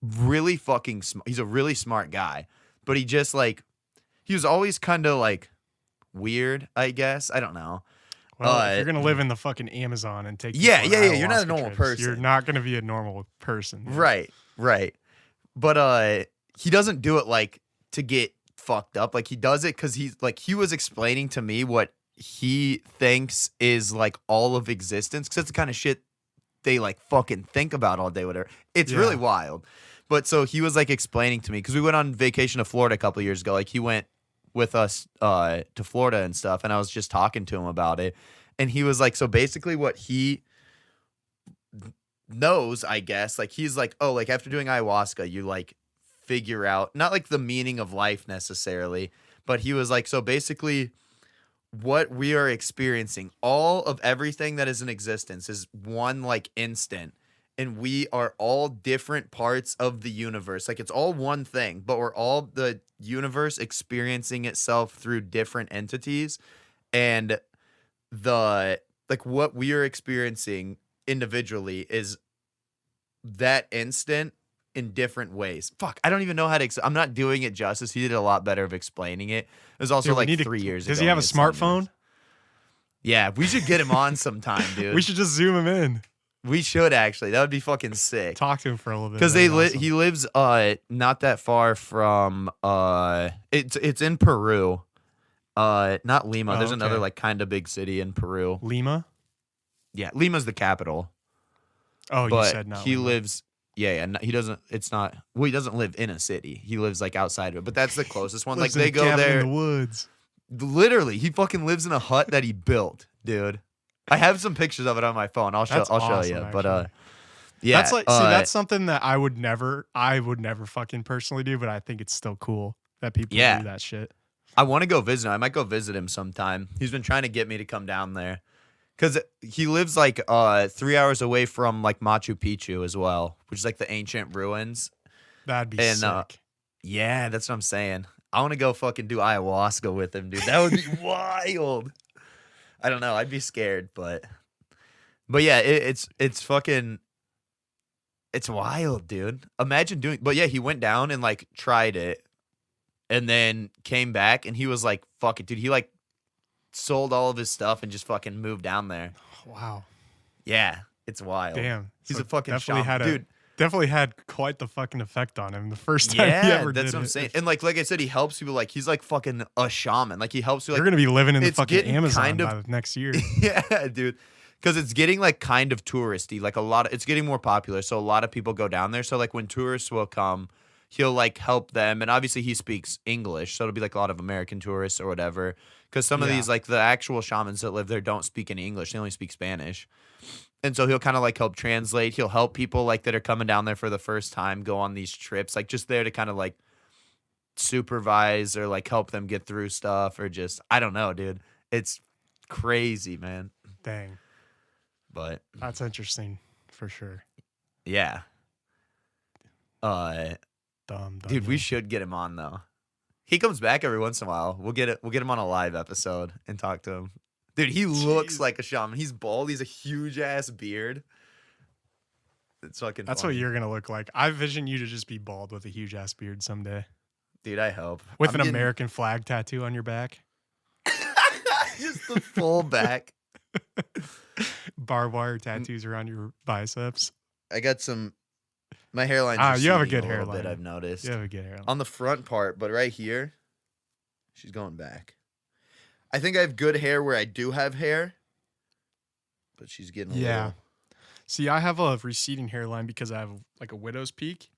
really fucking smart. He's a really smart guy. But he just like, he was always kind of like weird, I guess. I don't know. Well, if you're gonna live in the fucking Amazon and take Yeah, people on yeah, you're not a ayahuasca normal trips, person. You're not gonna be a normal person. Right. But he doesn't do it like to get fucked up. Like, he does it because he's like, he was explaining to me what he thinks is like all of existence, because that's the kind of shit they like fucking think about all day, whatever. It's really Yeah. wild. But so he was like explaining to me, because we went on vacation to Florida a couple of years ago. Like, he went with us to Florida and stuff, and I was just talking to him about it. And he was like, so basically what he knows, I guess, like, he's like, oh, like, after doing ayahuasca, you like figure out not like the meaning of life necessarily, but he was like, so basically what we are experiencing, all of everything that is in existence is one like instant, and we are all different parts of the universe. Like, it's all one thing, but we're all the universe experiencing itself through different entities. And the like what we are experiencing individually is that instant in different ways. Fuck, I don't even know how to I'm not doing it justice. He did a lot better of explaining it. It was also Dude, we like need to- 3 years Does ago. he have a when was telling me smartphone? this. Yeah, we should get him on sometime, dude. We should just zoom him in. We should actually. That would be fucking sick. Talk to him for a little bit. Because That'd be awesome. he lives not that far from it's in Peru. Not Lima. Oh, There's another okay. like kind of big city in Peru. Lima. Yeah, Lima's the capital. Oh, you But said no. he lives. Yeah, he doesn't. It's not. Well, he doesn't live in a city. He lives like outside of it. But that's the closest one. Like, Lives in they a go cabin there. in the woods. Literally, he fucking lives in a hut that he built, dude. I have some pictures of it on my phone. I'll show That's you. awesome, But actually. yeah, That's like that's something that I would never fucking personally do, but I think it's still cool that people Yeah. do that shit. I want to go visit him. I might go visit him sometime. He's been trying to get me to come down there because he lives like 3 hours away from like Machu Picchu as well, which is like the ancient ruins. That'd be And, sick. Yeah, that's what I'm saying. I want to go fucking do ayahuasca with him, dude. That would be wild. I don't know. I'd be scared, but yeah, it's fucking, it's wild, dude. Imagine doing. But yeah, he went down and like tried it, and then came back, and he was like, "Fuck it, dude." He like sold all of his stuff and just fucking moved down there. Wow. Yeah, it's wild. Damn. He's So a fucking definitely shaman, had dude. Definitely had quite the fucking effect on him the first time Yeah, he ever did that's what I'm it. saying. And like I said, he helps people. Like, he's like fucking a shaman. Like, he helps you. You're Like, gonna be living in the it's fucking getting Amazon kind of- by the next year. yeah, dude. Because it's getting like kind of touristy. Like, it's getting more popular. So a lot of people go down there. So like when tourists will come, he'll like help them, and obviously he speaks English, so it'll be like a lot of American tourists or whatever. Because some of these, like the actual shamans that live there, don't speak any English; they only speak Spanish. And so he'll kind of like help translate. He'll help people like that are coming down there for the first time go on these trips, like just there to kind of like supervise or like help them get through stuff, or just I don't know, dude. It's crazy, man. Dang. But That's interesting for sure. yeah. Dumb, Dude, we should get him on though. He comes back every once in a while. We'll get him on a live episode and talk to him. Dude, he looks like a shaman. He's bald. He's a huge ass beard. It's fucking That's funny. what you're gonna look like. I vision you to just be bald with a huge ass beard someday. Dude, I hope. With an American flag tattoo on your back. Just the full back. Barbed wire tattoos around your biceps. I got some. My hairline's you have a receding good little hairline. bit, I've noticed. You have a good hairline. On the front part, but right here, she's going back. I think I have good hair where I do have hair, but she's getting a little. See, I have a receding hairline because I have like a widow's peak.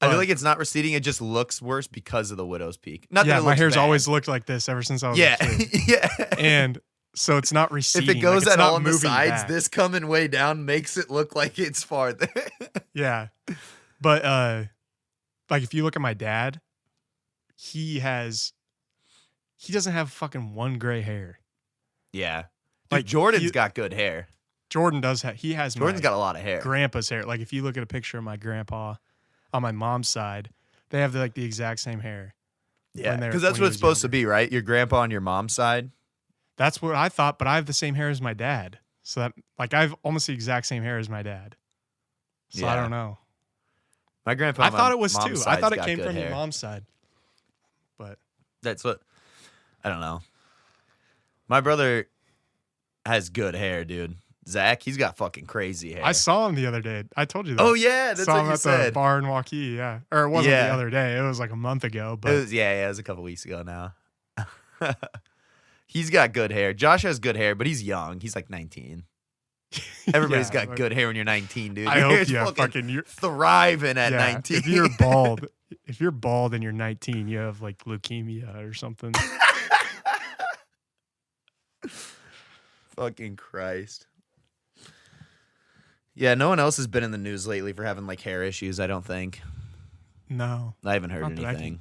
I feel like it's not receding; it just looks worse because of the widow's peak. Not that it my looks hair's bad. always looked like this ever since I was a kid. Yeah. And so it's not receding. If it goes like, at it's all not on the moving sides, back. this coming way down makes it look like it's farther. Yeah. But like if you look at my dad, he doesn't have fucking one gray hair. Yeah. Like, Like Jordan's got good hair. Jordan does have Jordan's got a lot of hair. grandpa's hair. Like if you look at a picture of my grandpa on my mom's side, they have like the exact same hair. Yeah, when because he that's what was it's supposed to younger. be, right? Your grandpa on your mom's side. That's what I thought, but I have the same hair as my dad. So that like I have almost the exact same hair as my dad. So I Yeah. don't know. My grandpa. I on my thought it was mom's too. I side's thought it got came good from your hair. mom's side. But That's what. I don't know. My brother has good hair, dude. Zach, he's got fucking crazy hair. I saw him the other day. I told you that. Oh yeah, that's saw what him you at the said. bar in Waukee, yeah. Or it wasn't Yeah. the other day. It was like a month ago. But It was a couple weeks ago now. He's got good hair. Josh has good hair, but he's young. He's like 19. Everybody's Yeah, got like, good hair when you're 19, dude. I Your hope hair's you have fucking you're, thriving at yeah, 19. If you're bald and you're 19, you have like leukemia or something. Fucking Christ. Yeah, no one else has been in the news lately for having like hair issues, I don't think. No. I haven't heard Not that I anything.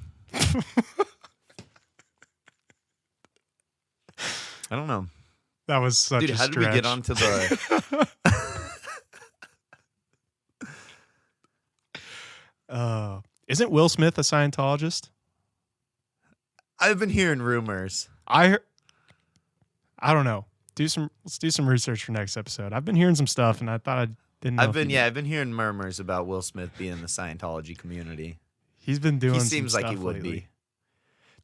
I don't know. That was such Dude, a how stretch. did we get onto the Isn't Will Smith a Scientologist? I've been hearing rumors. I don't know. Let's do some research for next episode. I've been hearing some stuff and I thought I didn't know. I've been hearing murmurs about Will Smith being in the Scientology community. He's been doing He some seems like he stuff would lately. be.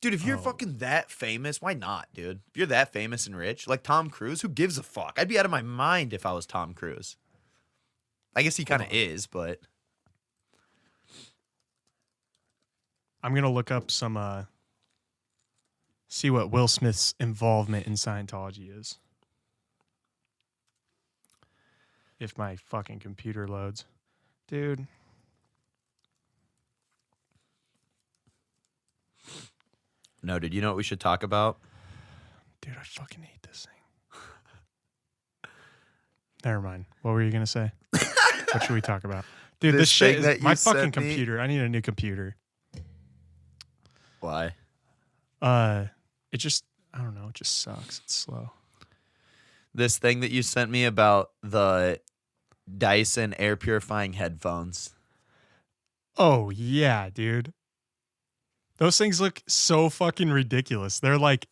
Dude, if you're Oh. fucking that famous, why not, dude? If you're that famous and rich, like Tom Cruise, who gives a fuck? I'd be out of my mind if I was Tom Cruise. I guess he kind of is, but I'm going to look up some see what Will Smith's involvement in Scientology is. If my fucking computer loads. Dude. no, dude, you know what we should talk about? Dude, I fucking hate this thing. Never mind. What were you going to say? What should we talk about? Dude, this shit thing is that you my fucking sent me? computer. I need a new computer. Why? It just, I don't know, it just sucks. It's slow. This thing that you sent me about the Dyson air purifying headphones. Oh, yeah, dude. Those things look so fucking ridiculous. They're like,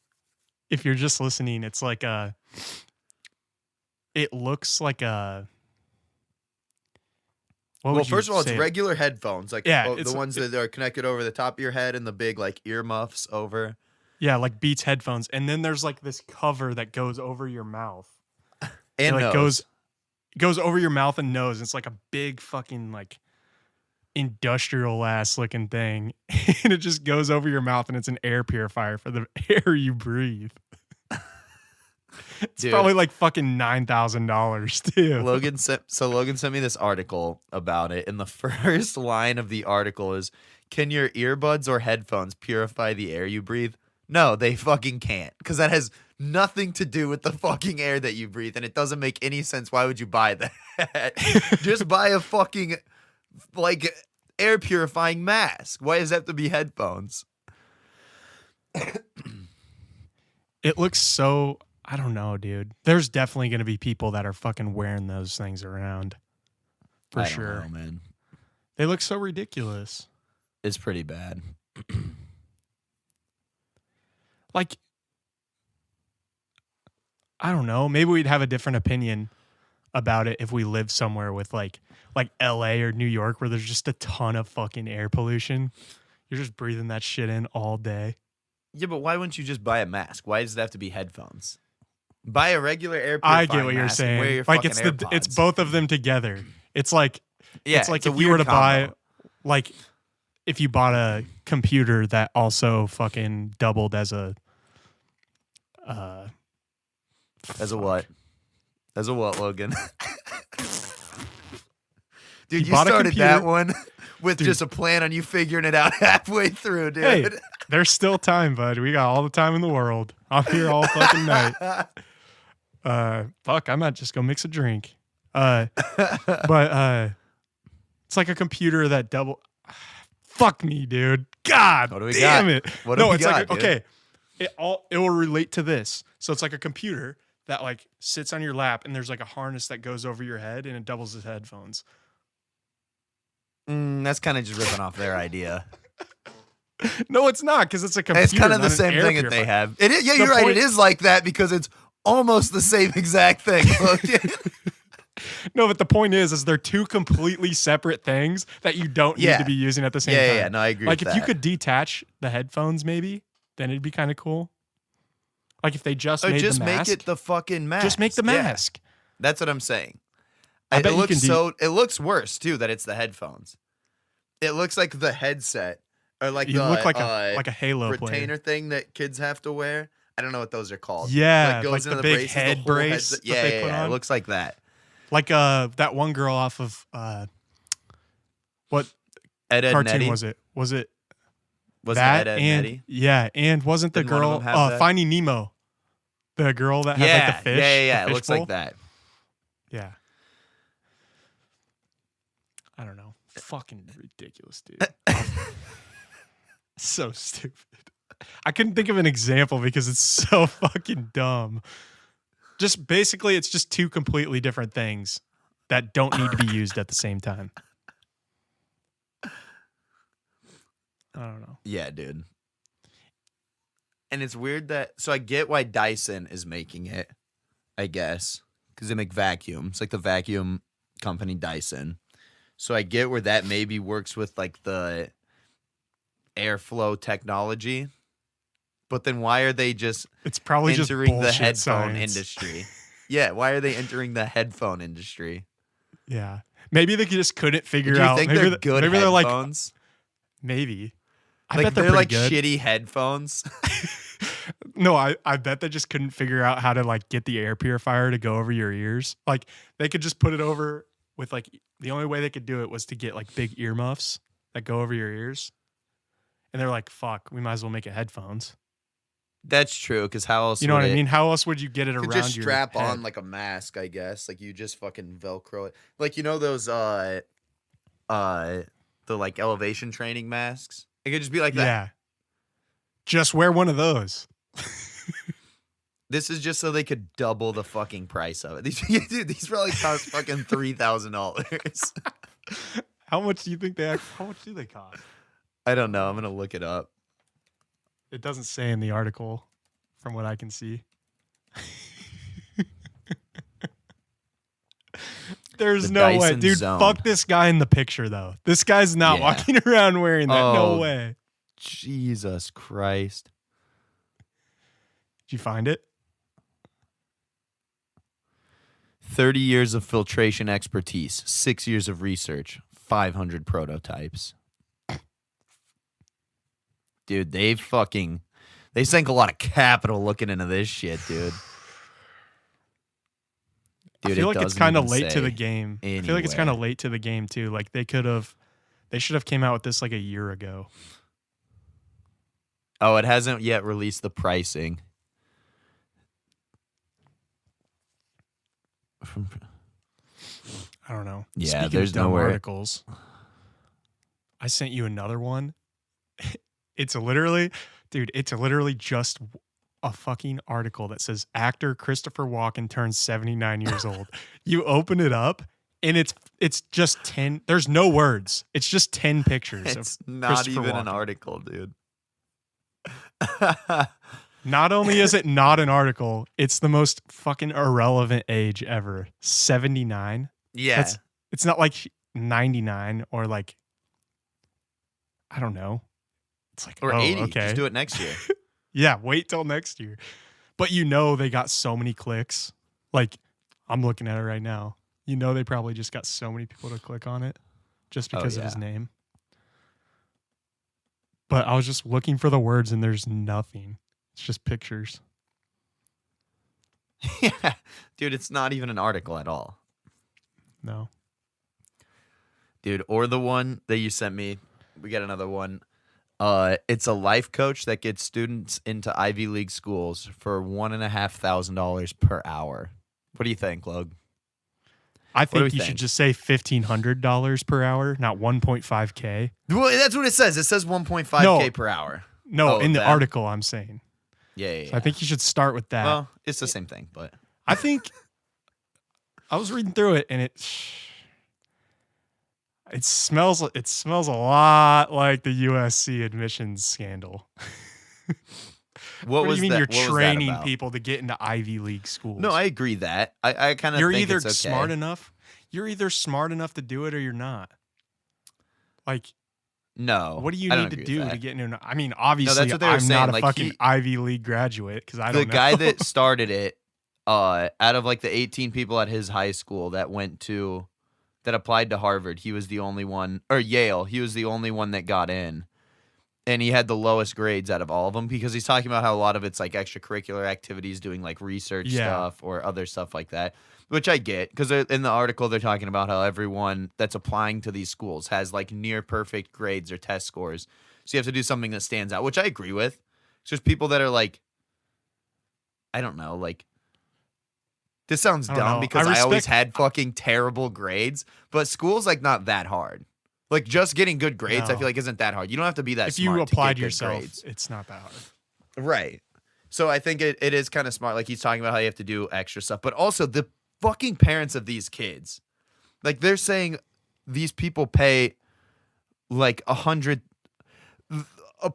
if you're just listening, it's like it looks like a. Well, first of all, it's regular headphones, like Yeah, the it's- ones that are connected over the top of your head and the big like earmuffs over. Yeah, like Beats headphones. And then there's like this cover that goes over your mouth. And It like nose. goes over your mouth and nose. It's like a big fucking like industrial ass looking thing. And it just goes over your mouth and it's an air purifier for the air you breathe. It's probably like fucking $9,000 too. Logan sent me this article about it, and the first line of the article is, "Can your earbuds or headphones purify the air you breathe?" No, they fucking can't, because that has nothing to do with the fucking air that you breathe, and it doesn't make any sense. Why would you buy that? Just buy a fucking like air purifying mask. Why does it have to be headphones? It looks so, I don't know, dude. There's definitely going to be people that are fucking wearing those things around. For sure. I don't know, man. They look so ridiculous. It's pretty bad. Like, I don't know. Maybe we'd have a different opinion about it if we lived somewhere with like LA or New York where there's just a ton of fucking air pollution. You're just breathing that shit in all day. Yeah, but why wouldn't you just buy a mask? Why does it have to be headphones? Buy a regular air purifying I get what you're mask and wear saying. your Like fucking it's AirPods. both of them together. It's like Yeah, it's a if you were weird to buy combo. like if you bought a computer that also fucking doubled as a As a what? As a what, Logan? Dude, you bought a started that computer- one with just a plan on you figuring it out halfway through, dude. Hey, there's still time, bud. We got all the time in the world. I'm here all fucking night. Fuck, I might just go mix a drink. But it's like a computer that double. Fuck me, dude. God What do we damn got? it. What do we it's got, like dude? okay. It will relate to this. So it's like a computer that like sits on your lap, and there's like a harness that goes over your head, and it doubles as headphones. That's kind of just ripping off their idea. No, it's not, because it's a computer. It's kind of the not an same air thing that they purifier. have. It is, yeah, The you're right. point- It is like that because it's almost the same exact thing. Logan. No, but the point is they're two completely separate things that you don't need Yeah. to be using at the same Yeah, time. yeah, no, I agree Like with if you that. could detach the headphones, maybe then it'd be kind of cool. Like if they just Or made just the make mask, it the fucking mask. just make the Yeah, mask. that's what I'm saying. I It bet you looks can do- it looks worse too that it's the headphones. It looks like the headset or like You the look like a Halo retainer player. thing that kids have to wear. I don't know what those are called. Yeah, Like, goes like into the big braces, head whole brace headset. that Yeah, they yeah, put yeah. on. It looks like that. Like that one girl off of what Ed cartoon Nettie? was it? Was it Was that it Ed and Nettie? yeah, and wasn't the Didn't one of girl them have that? Finding Nemo? The girl that had Yeah, like the fish. yeah. the It fish looks bowl? like that. Yeah. I don't know. Fucking ridiculous, dude. So stupid. I couldn't think of an example because it's so fucking dumb. Just basically, it's just two completely different things that don't need to be used at the same time. I don't know. Yeah, dude. And it's weird that so I get why Dyson is making it, I guess, because they make vacuums, like the vacuum company Dyson. So I get where that maybe works with like the airflow technology. But then why are they just It's probably just entering the bullshit headphone science. industry? Yeah, why are they entering the headphone industry? Yeah. Maybe they just couldn't figure Do you out. think maybe they're th- good maybe they're like, headphones? maybe. I Like bet they're they're pretty like good. shitty headphones. No, I bet they just couldn't figure out how to like get the air purifier to go over your ears. Like they could just put it over with like the only way they could do it was to get like big earmuffs that go over your ears. And they're like, fuck, we might as well make it headphones. That's true, because how else You know would what I it- mean? How else would you get it You could around just your strap head? on like a mask, I guess. Like you just fucking Velcro it. Like you know those the like elevation training masks? It could just be like that. Yeah. Just wear one of those. This is just so they could double the fucking price of it. These probably cost fucking $3,000. How much do you think how much do they cost? I don't know. I'm gonna look it up. It doesn't say in the article from what I can see. There's The no way. Dyson Dude, Zone. fuck this guy in the picture, though. This guy's not Yeah. walking around wearing that. Oh. No way. Jesus Christ. Did you find it? 30 years of filtration expertise, 6 years of research, 500 prototypes. Dude, they sank a lot of capital looking into this shit, dude. Dude, I feel like it's doesn't kind of even late to the say game. I feel like it's kind of late to the game too. Like they should have came out with this like a year ago. Oh, it hasn't yet released the pricing. I don't know. Yeah, Speaking there's of dumb nowhere. articles, I sent you another one. It's literally just a fucking article that says actor Christopher Walken turns 79 years old. You open it up and it's just 10. There's no words. It's just 10 pictures. It's of not Christopher even an Walken. article, dude. Not only is it not an article, it's the most fucking irrelevant age ever. 79. Yeah. It's not like 99 or like, I don't know. It's like, Or 80. Okay. Just do it next year. Yeah, wait till next year. But you know they got so many clicks. Like, I'm looking at it right now. You know they probably just got so many people to click on it just because of his name. But I was just looking for the words and there's nothing. It's just pictures. Yeah. Dude, it's not even an article at all. No. Dude, or the one that you sent me. We got another one. It's a life coach that gets students into Ivy League schools for $1,500 per hour. What do you think, Log? I think you should just say $1,500 per hour, not 1.5K. Well, that's what it says. It says 1.5K per hour. No, in the article I'm saying. Yeah. So I think you should start with that. Well, it's the same thing, but I think I was reading through it and it smells a lot like the USC admissions scandal. What do you mean you're training people to get into Ivy League schools? No, I agree that. I kind of You're think either it's okay. smart enough. You're either smart enough to do it or you're not. Like, no. what do you need to do to get into? I mean, obviously, that's what they were I'm saying. not a Like, fucking Ivy League graduate because I don't know. The guy that started it, out of like the 18 people at his high school that applied to Harvard, he was the only one, or Yale, he was the only one that got in. And he had the lowest grades out of all of them because he's talking about how a lot of it's like extracurricular activities, doing like research stuff or other stuff like that, which I get because in the article they're talking about how everyone that's applying to these schools has like near perfect grades or test scores. So you have to do something that stands out, which I agree with. It's just people that are like, I don't know, like, this sounds dumb because I always had fucking terrible grades, but school's like not that hard. Like, just getting good grades, I feel like isn't that hard. You don't have to be that if smart you applied to get yourself, good grades. it's not that hard. Right. So I think it is kind of smart. Like, he's talking about how you have to do extra stuff. But also, the fucking parents of these kids. Like, they're saying these people pay, like, a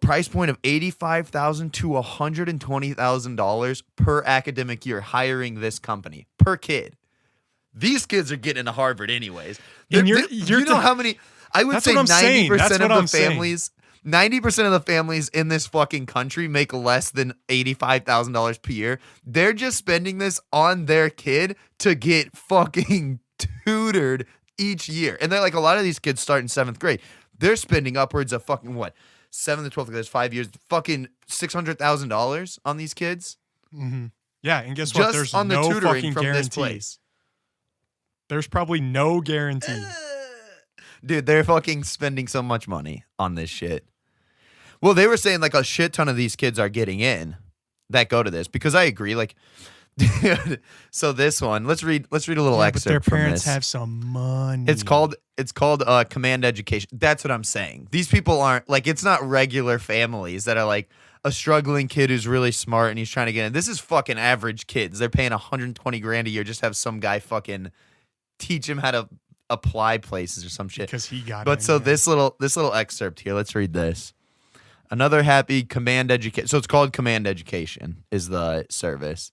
price point of $85,000 to $120,000 per academic year hiring this company. Per kid. These kids are getting into Harvard anyways. You know how many... I would say 90% of the families, 90% of the families in this fucking country make less than $85,000 per year. They're just spending this on their kid to get fucking tutored each year. And they're like, a lot of these kids start in 7th grade. They're spending upwards of fucking what? 7th to 12th grade, 5 years, fucking $600,000 on these kids. Mm-hmm. Yeah, and guess what? Just There's on the no tutoring fucking from guarantee. this place. There's probably no guarantee. Dude, they're fucking spending so much money on this shit. Well, they were saying like a shit ton of these kids are getting in that go to this because I agree. Like, dude, so this one, let's read a little excerpt but their from parents this. have some money. It's called Command Education. That's what I'm saying. These people aren't like, it's not regular families that are like a struggling kid who's really smart and he's trying to get in. This is fucking average kids. They're paying $120,000 a year just to have some guy fucking teach him how to apply places or some shit. Because he got But so this little excerpt here, let's read this. Another happy Command Education. So it's called Command Education is the service.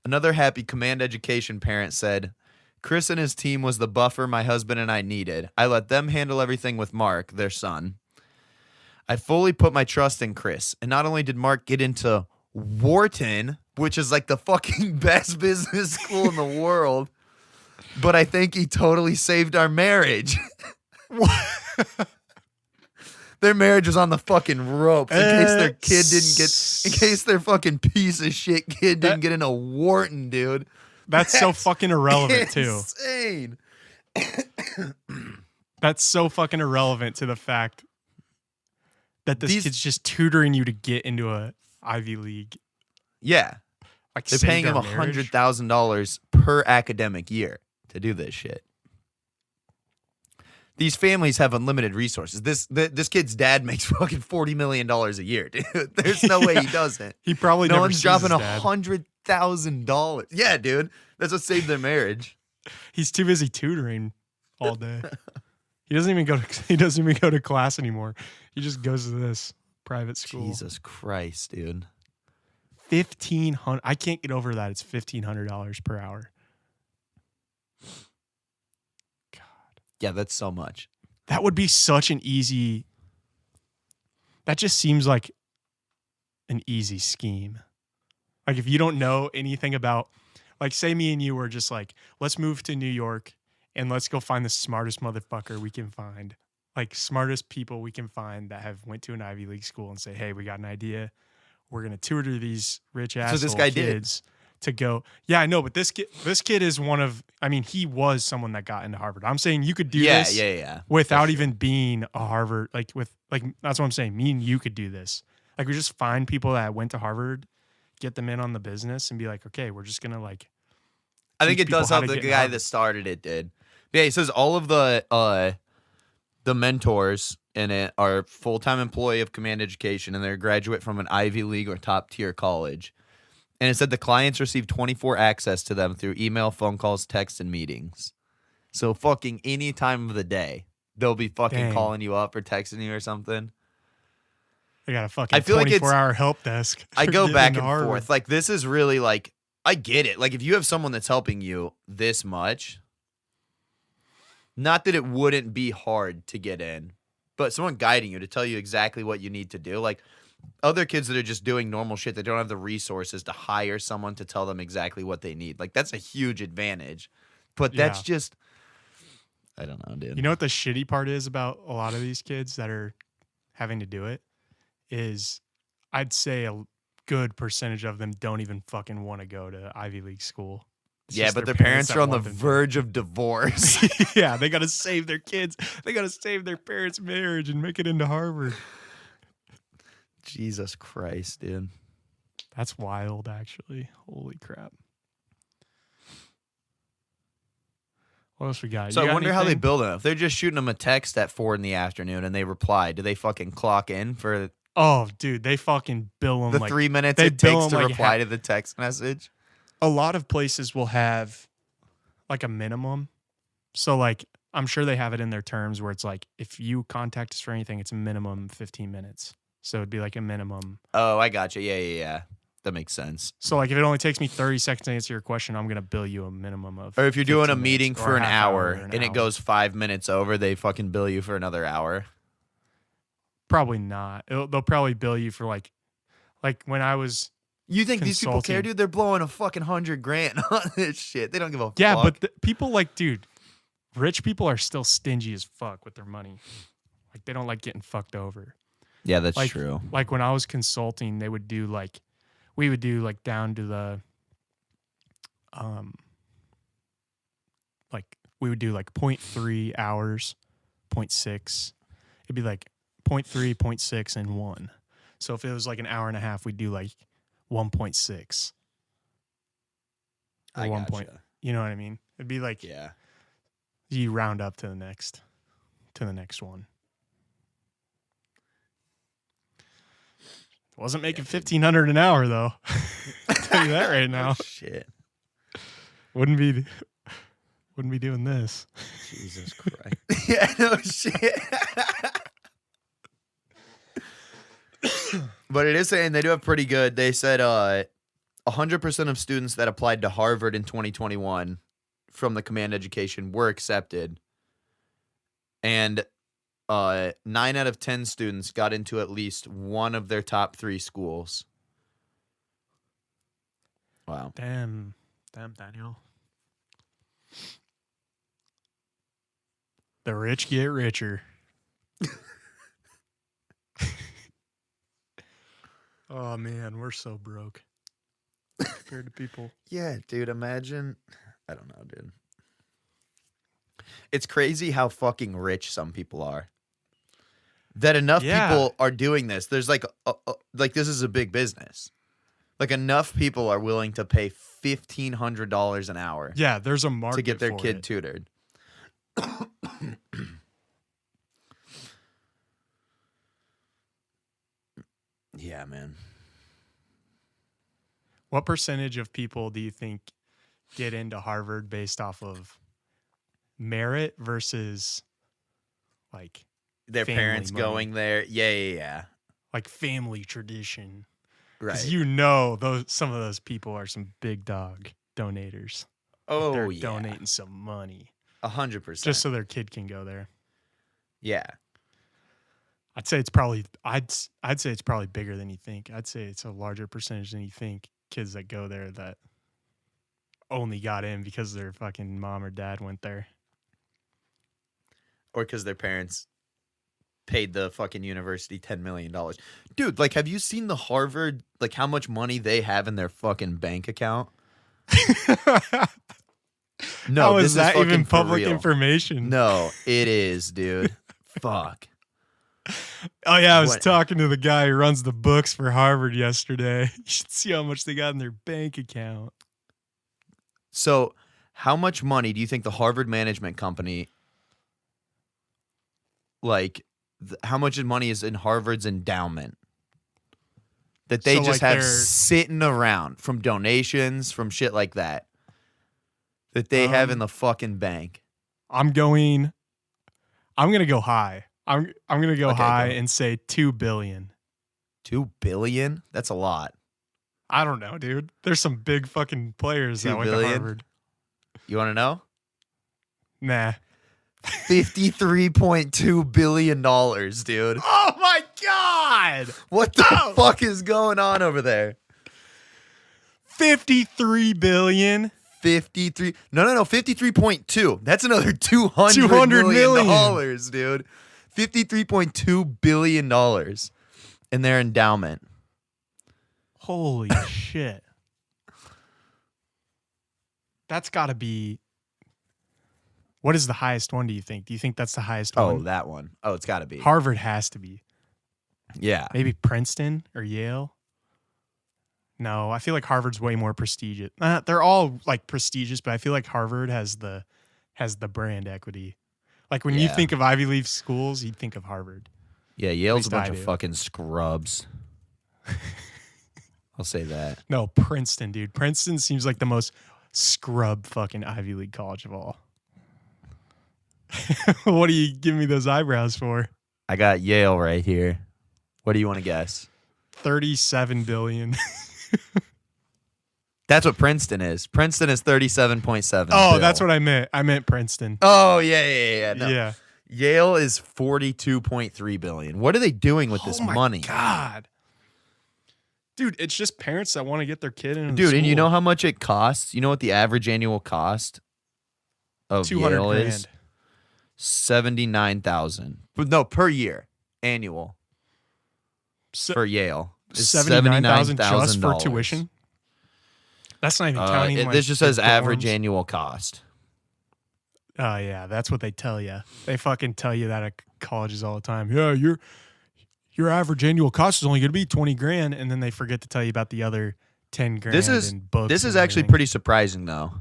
Another happy Command Education parent said, Chris and his team was the buffer my husband and I needed. I let them handle everything with Mark, their son. I fully put my trust in Chris. And not only did Mark get into Wharton, which is like the fucking best business school in the world, but I think he totally saved our marriage. Their marriage was on the fucking ropes in case their fucking piece of shit kid didn't get into Wharton, dude. That's so fucking irrelevant too. Insane. That's so fucking irrelevant to the fact that this kid's just tutoring you to get into a Ivy League. Yeah. Like They're paying him $100,000 per academic year to do this shit. These families have unlimited resources. This kid's dad makes fucking $40 million a year, dude. There's no way he doesn't. He probably no never one's sees dropping his dad. $100,000. Yeah, dude. That's what saved their marriage. He's too busy tutoring all day. He doesn't even go to class anymore. He just goes to this private school. Jesus Christ, dude. $1,500. I can't get over that. It's $1,500 per hour. Yeah, that's so much. That would be such an easy. That just seems like an easy scheme. Like if you don't know anything about, like say me and you were just like, let's move to New York and let's go find the smartest motherfucker we can find. Like smartest people we can find that have went to an Ivy League school and say, hey, we got an idea. We're going to tutor these rich asshole this guy kids to go. Yeah, I know, but this kid is one of, I mean, he was someone that got into Harvard. I'm saying you could do this without even being a Harvard, like that's what I'm saying. Me and you could do this. Like we just find people that went to Harvard, get them in on the business and be like, okay, we're just going to like. I think it does help the guy that started it did. Yeah, he says all of the mentors in it are full-time employee of Command Education and they're a graduate from an Ivy League or top tier college. And it said the clients receive 24 access to them through email, phone calls, texts, and meetings. So fucking any time of the day, they'll be fucking calling you up or texting you or something. They got a fucking 24-hour help desk. I go back and forth. Like this is really like, I get it. Like if you have someone that's helping you this much, not that it wouldn't be hard to get in, but someone guiding you to tell you exactly what you need to do. Like other kids that are just doing normal shit that don't have the resources to hire someone to tell them exactly what they need. Like that's a huge advantage. But that's just, I don't know, dude. You know what the shitty part is about a lot of these kids that are having to do it is I'd say a good percentage of them don't even fucking want to go to Ivy League school. It's but their parents are on the verge of divorce. Yeah, they got to save their kids. They got to save their parents' marriage and make it into Harvard. Jesus Christ, dude. That's wild, actually. Holy crap. What else we got? So I wonder how they build it. If they're just shooting them a text at 4 p.m. and they reply, do they fucking clock in for... Oh, dude, they fucking bill them the 3 minutes it takes to reply to the text message? A lot of places will have like a minimum. So like, I'm sure they have it in their terms where it's like, if you contact us for anything, it's a minimum 15 minutes. So it'd be like a minimum. Oh, I gotcha. Yeah. That makes sense. So like if it only takes me 30 seconds to answer your question, I'm going to bill you a minimum of. Or if you're doing a meeting for an hour and it goes 5 minutes over, they fucking bill you for another hour. Probably not. They'll probably bill you for like when I was. You think these people care, dude? They're blowing a fucking $100,000 on this shit. They don't give a fuck. Yeah, but people like, dude, rich people are still stingy as fuck with their money. Like they don't like getting fucked over. Yeah, that's true. Like when I was consulting, we would do like down to the, like we would do like 0.3 hours, 0.6. It'd be like 0.3, 0.6, and 1. So if it was like an hour and a half, we'd do like 1.6. I gotcha. You know what I mean? It'd be like you round up to the next one. Wasn't making $1,500 an hour though. I'll tell you that right now. Shit. Wouldn't be doing this. Jesus Christ. Yeah, no shit. But it is saying they do have pretty good. They said 100% of students that applied to Harvard in 2021 from the Command Education were accepted. And 9 out of 10 students got into at least one of their top 3 schools. Wow. Damn, Daniel. The rich get richer. Oh man, we're so broke. compared to people. Yeah, dude, imagine. I don't know, dude. It's crazy how fucking rich some people are. That enough people are doing this. There's like this is a big business. Like enough people are willing to pay $1,500 an hour. Yeah, there's a market to get their for kid it. tutored. Yeah, man. What percentage of people do you think get into Harvard based off of merit versus like Their family parents money? going there? Yeah. Like family tradition? Right. Because some of those people are some big dog donators. Oh, They're yeah. donating some money 100%. just so their kid can go there. Yeah. I'd say it's probably bigger than you think. I'd say it's a larger percentage than you think. Kids that go there that only got in because their fucking mom or dad went there. Or because their parents paid the fucking university $10 million. Dude, like, have you seen the Harvard, like, how much money they have in their fucking bank account? No, How this is that fucking even for public real. information? No, it is, dude. Fuck. Oh, yeah, I was What? talking to the guy who runs the books for Harvard yesterday. You should see how much they got in their bank account. So, how much money do you think the Harvard Management Company, like, how much money is in Harvard's endowment that they So, just like, have they're- sitting around from donations, from shit like that they have in the fucking bank? I'm gonna go high. I'm gonna go Okay, high go. and say $2 billion. $2 billion? That's a lot. I don't know, dude. There's some big fucking players 2 that went to billion? Harvard. You want to know? Nah. $53.2 billion, dude. Oh my god! What the fuck is going on over there? 53 billion. 53. No, 53.2. That's another $200 $200 million, million. dude. $53.2 billion in their endowment. Holy shit. That's got to be. What is the highest one, do you think? Do you think that's the highest Oh, one? that one. Oh, it's got to be. Harvard has to be. Yeah. Maybe Princeton or Yale? No, I feel like Harvard's way more prestigious. They're all like prestigious, but I feel like Harvard has the brand equity. Like when you Yeah. think of Ivy League schools, you'd think of Harvard. Yeah, Yale's least a bunch I of do. fucking scrubs. I'll say that. No, Princeton, dude. Princeton seems like the most scrub fucking Ivy League college of all. What are you giving me those eyebrows for? I got Yale right here. What do you want to guess? 37 billion. That's what Princeton is. Princeton is 37.7. Oh, that's what I meant. I meant Princeton. Oh, yeah. No. Yeah. Yale is 42.3 billion. What are they doing with this Oh my money? God. Dude, it's just parents that want to get their kid in. Dude, and you know how much it costs? You know what the average annual cost of 200 Yale grand. is? 79,000. But no, per year, annual for Yale. Is 79,000 just for $79,000. tuition? That's not even counting. like, This just the says average dorms. annual cost. Oh yeah, that's what they tell you. They fucking tell you that at colleges all the time. Yeah, your average annual cost is only going to be 20 grand, and then they forget to tell you about the other 10 grand. This is in books. This is and actually everything. pretty surprising though.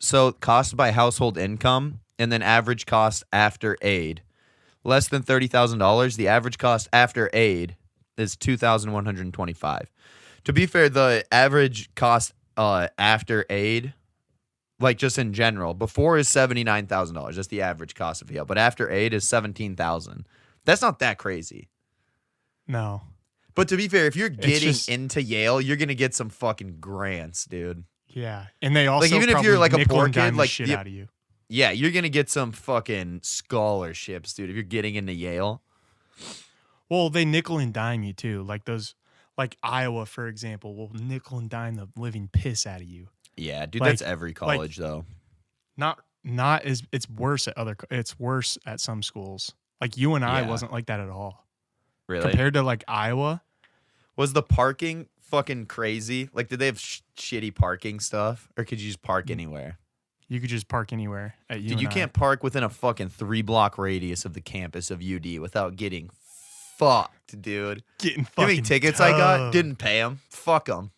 So cost by household income and then average cost after aid. Less than $30,000. The average cost after aid is $2,125. To be fair, the average cost after aid, like just in general, before is $79,000. That's the average cost of Yale. But after aid is $17,000. That's not that crazy. No. But to be fair, if you're getting just- into Yale, you're gonna get some fucking grants, dude. Yeah, and they also even if probably you're like a nickel poor and dime kid, the like shit out of you. Yeah, you're gonna get some fucking scholarships, dude. If you're getting into Yale. Well, they nickel and dime you too. Like those, like Iowa, for example, will nickel and dime the living piss out of you. Yeah, dude, Like- that's every college though. Not as it's worse at it's worse at some schools. Like UNI Yeah. wasn't like that at all. Really? Compared to like Iowa. Was the parking fucking crazy? Like, did they have shitty parking stuff, or could you just park anywhere? You could just park anywhere at Dude, you can't park within a fucking 3-block radius of the campus of UD without getting fucked, dude. Getting You know how many fucking tickets I got? towed. Didn't pay them. Fuck them.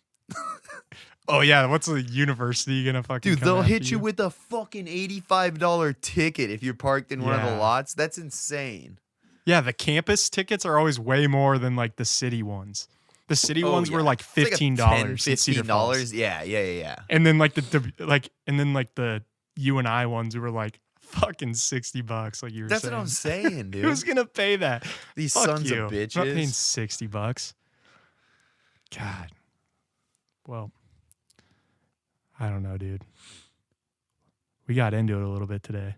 Oh yeah, what's the university gonna fucking? Dude, come they'll after hit you with a fucking $85 ticket if you're parked in one of the Yeah. lots. That's insane. Yeah, the campus tickets are always way more than like the city ones. The city Oh, ones were yeah. like It's like a $15. $10, in Cedar Falls. $15. Yeah. And then like the UNI ones were like fucking $60. Like you were That's saying. what I'm saying, dude. Who's gonna pay that? These Fuck sons you. of I'm not paying bitches. $60. God. Well, I don't know, dude. We got into it a little bit today.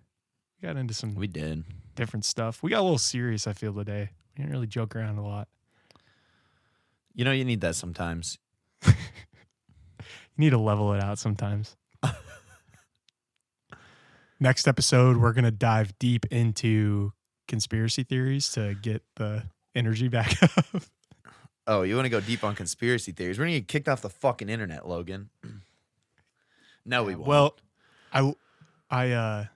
We got into some We did. different stuff. We got a little serious, I feel, today. We didn't really joke around a lot. You know, you need that sometimes. You need to level it out sometimes. Next episode, we're going to dive deep into conspiracy theories to get the energy back up. Oh, you want to go deep on conspiracy theories? We're going to get kicked off the fucking internet, Logan. No, we won't. Well, I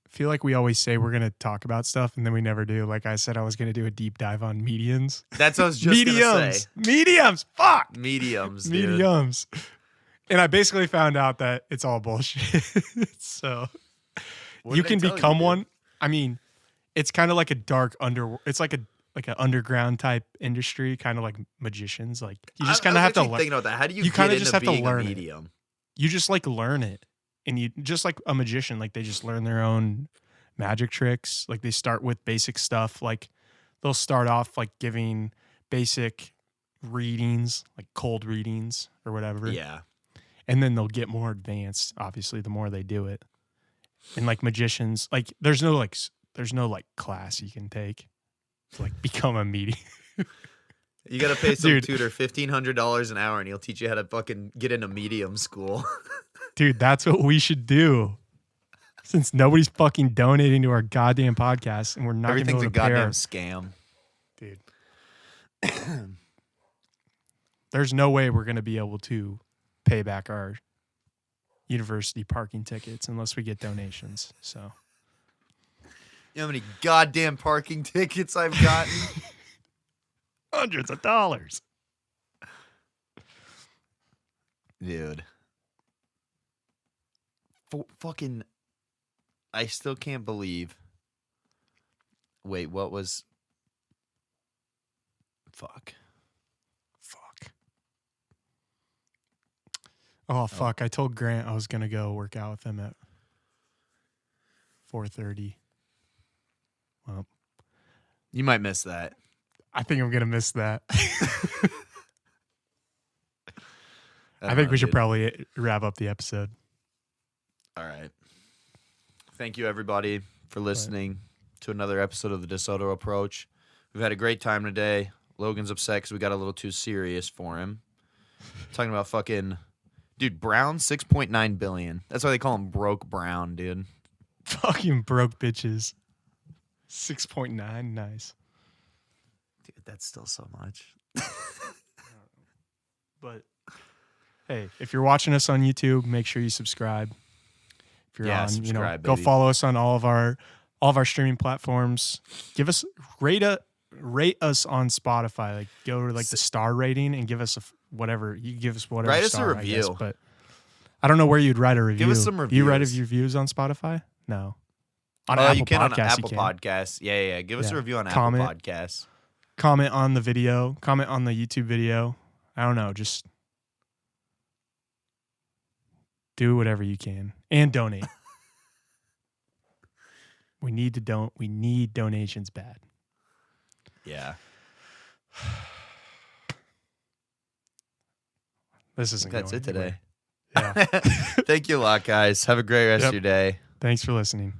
feel like we always say we're going to talk about stuff and then we never do. Like I said, I was going to do a deep dive on medians. That's what I was just going to say. Mediums. Fuck. Mediums, dude. Mediums. And I basically found out that it's all bullshit. So What you did can they tell become dude? one. I mean, it's kind of like a dark it's like an underground type industry, kind of like magicians. Like you just kind of have to learn. Thinking about that. How do you You get kinda into just have to being learn a it. medium? You just like learn it, and you just like a magician. Like they just learn their own magic tricks. Like they start with basic stuff. Like they'll start off like giving basic readings, like cold readings or whatever. Yeah. And then they'll get more advanced, obviously, the more they do it. And like magicians, like there's no class you can take to like become a medium. You got to pay some Dude. tutor $1,500 an hour and he'll teach you how to fucking get into medium school. Dude, that's what we should do. Since nobody's fucking donating to our goddamn podcast and we're not going to be Everything's able a to pay goddamn our, scam. dude. There's no way we're going to be able to pay back our university parking tickets unless we get donations. So You know how many goddamn parking tickets I've gotten? hundreds of dollars. Dude. Fucking, I still can't believe. Wait, what was? Fuck. Oh, fuck. I told Grant I was going to go work out with him at 4:30. Well, You might miss that. I think I'm going to miss that. I don't think know, we should dude. probably wrap up the episode. All right. Thank you, everybody, for listening to another episode of the DeSoto Approach. We've had a great time today. Logan's upset because we got a little too serious for him. Talking about fucking... Dude, Brown, $6.9 billion. That's why they call him Broke Brown, dude. Fucking broke bitches. 6.9. Nice. Dude, that's still so much. But hey, if you're watching us on YouTube, make sure you subscribe. If you're Yeah, on, subscribe, go baby. follow us on all of our streaming platforms. Give us rate us on Spotify. Like go to like the star rating and give us whatever you give us whatever. Write us a star, I guess, review. but I don't know where you'd write a review. Give us some Do you write reviews. reviews on Spotify? No. On Apple you can Podcasts, on Apple you can. Podcasts. Yeah. Give us a Yeah. review on Comment. Apple Podcasts. Comment on the video. Comment on the YouTube video. I don't know. Just do whatever you can and donate. We need donations bad. Yeah. This isn't. That's going it today. anywhere. Yeah. Thank you a lot, guys. Have a great rest Yep. of your day. Thanks for listening.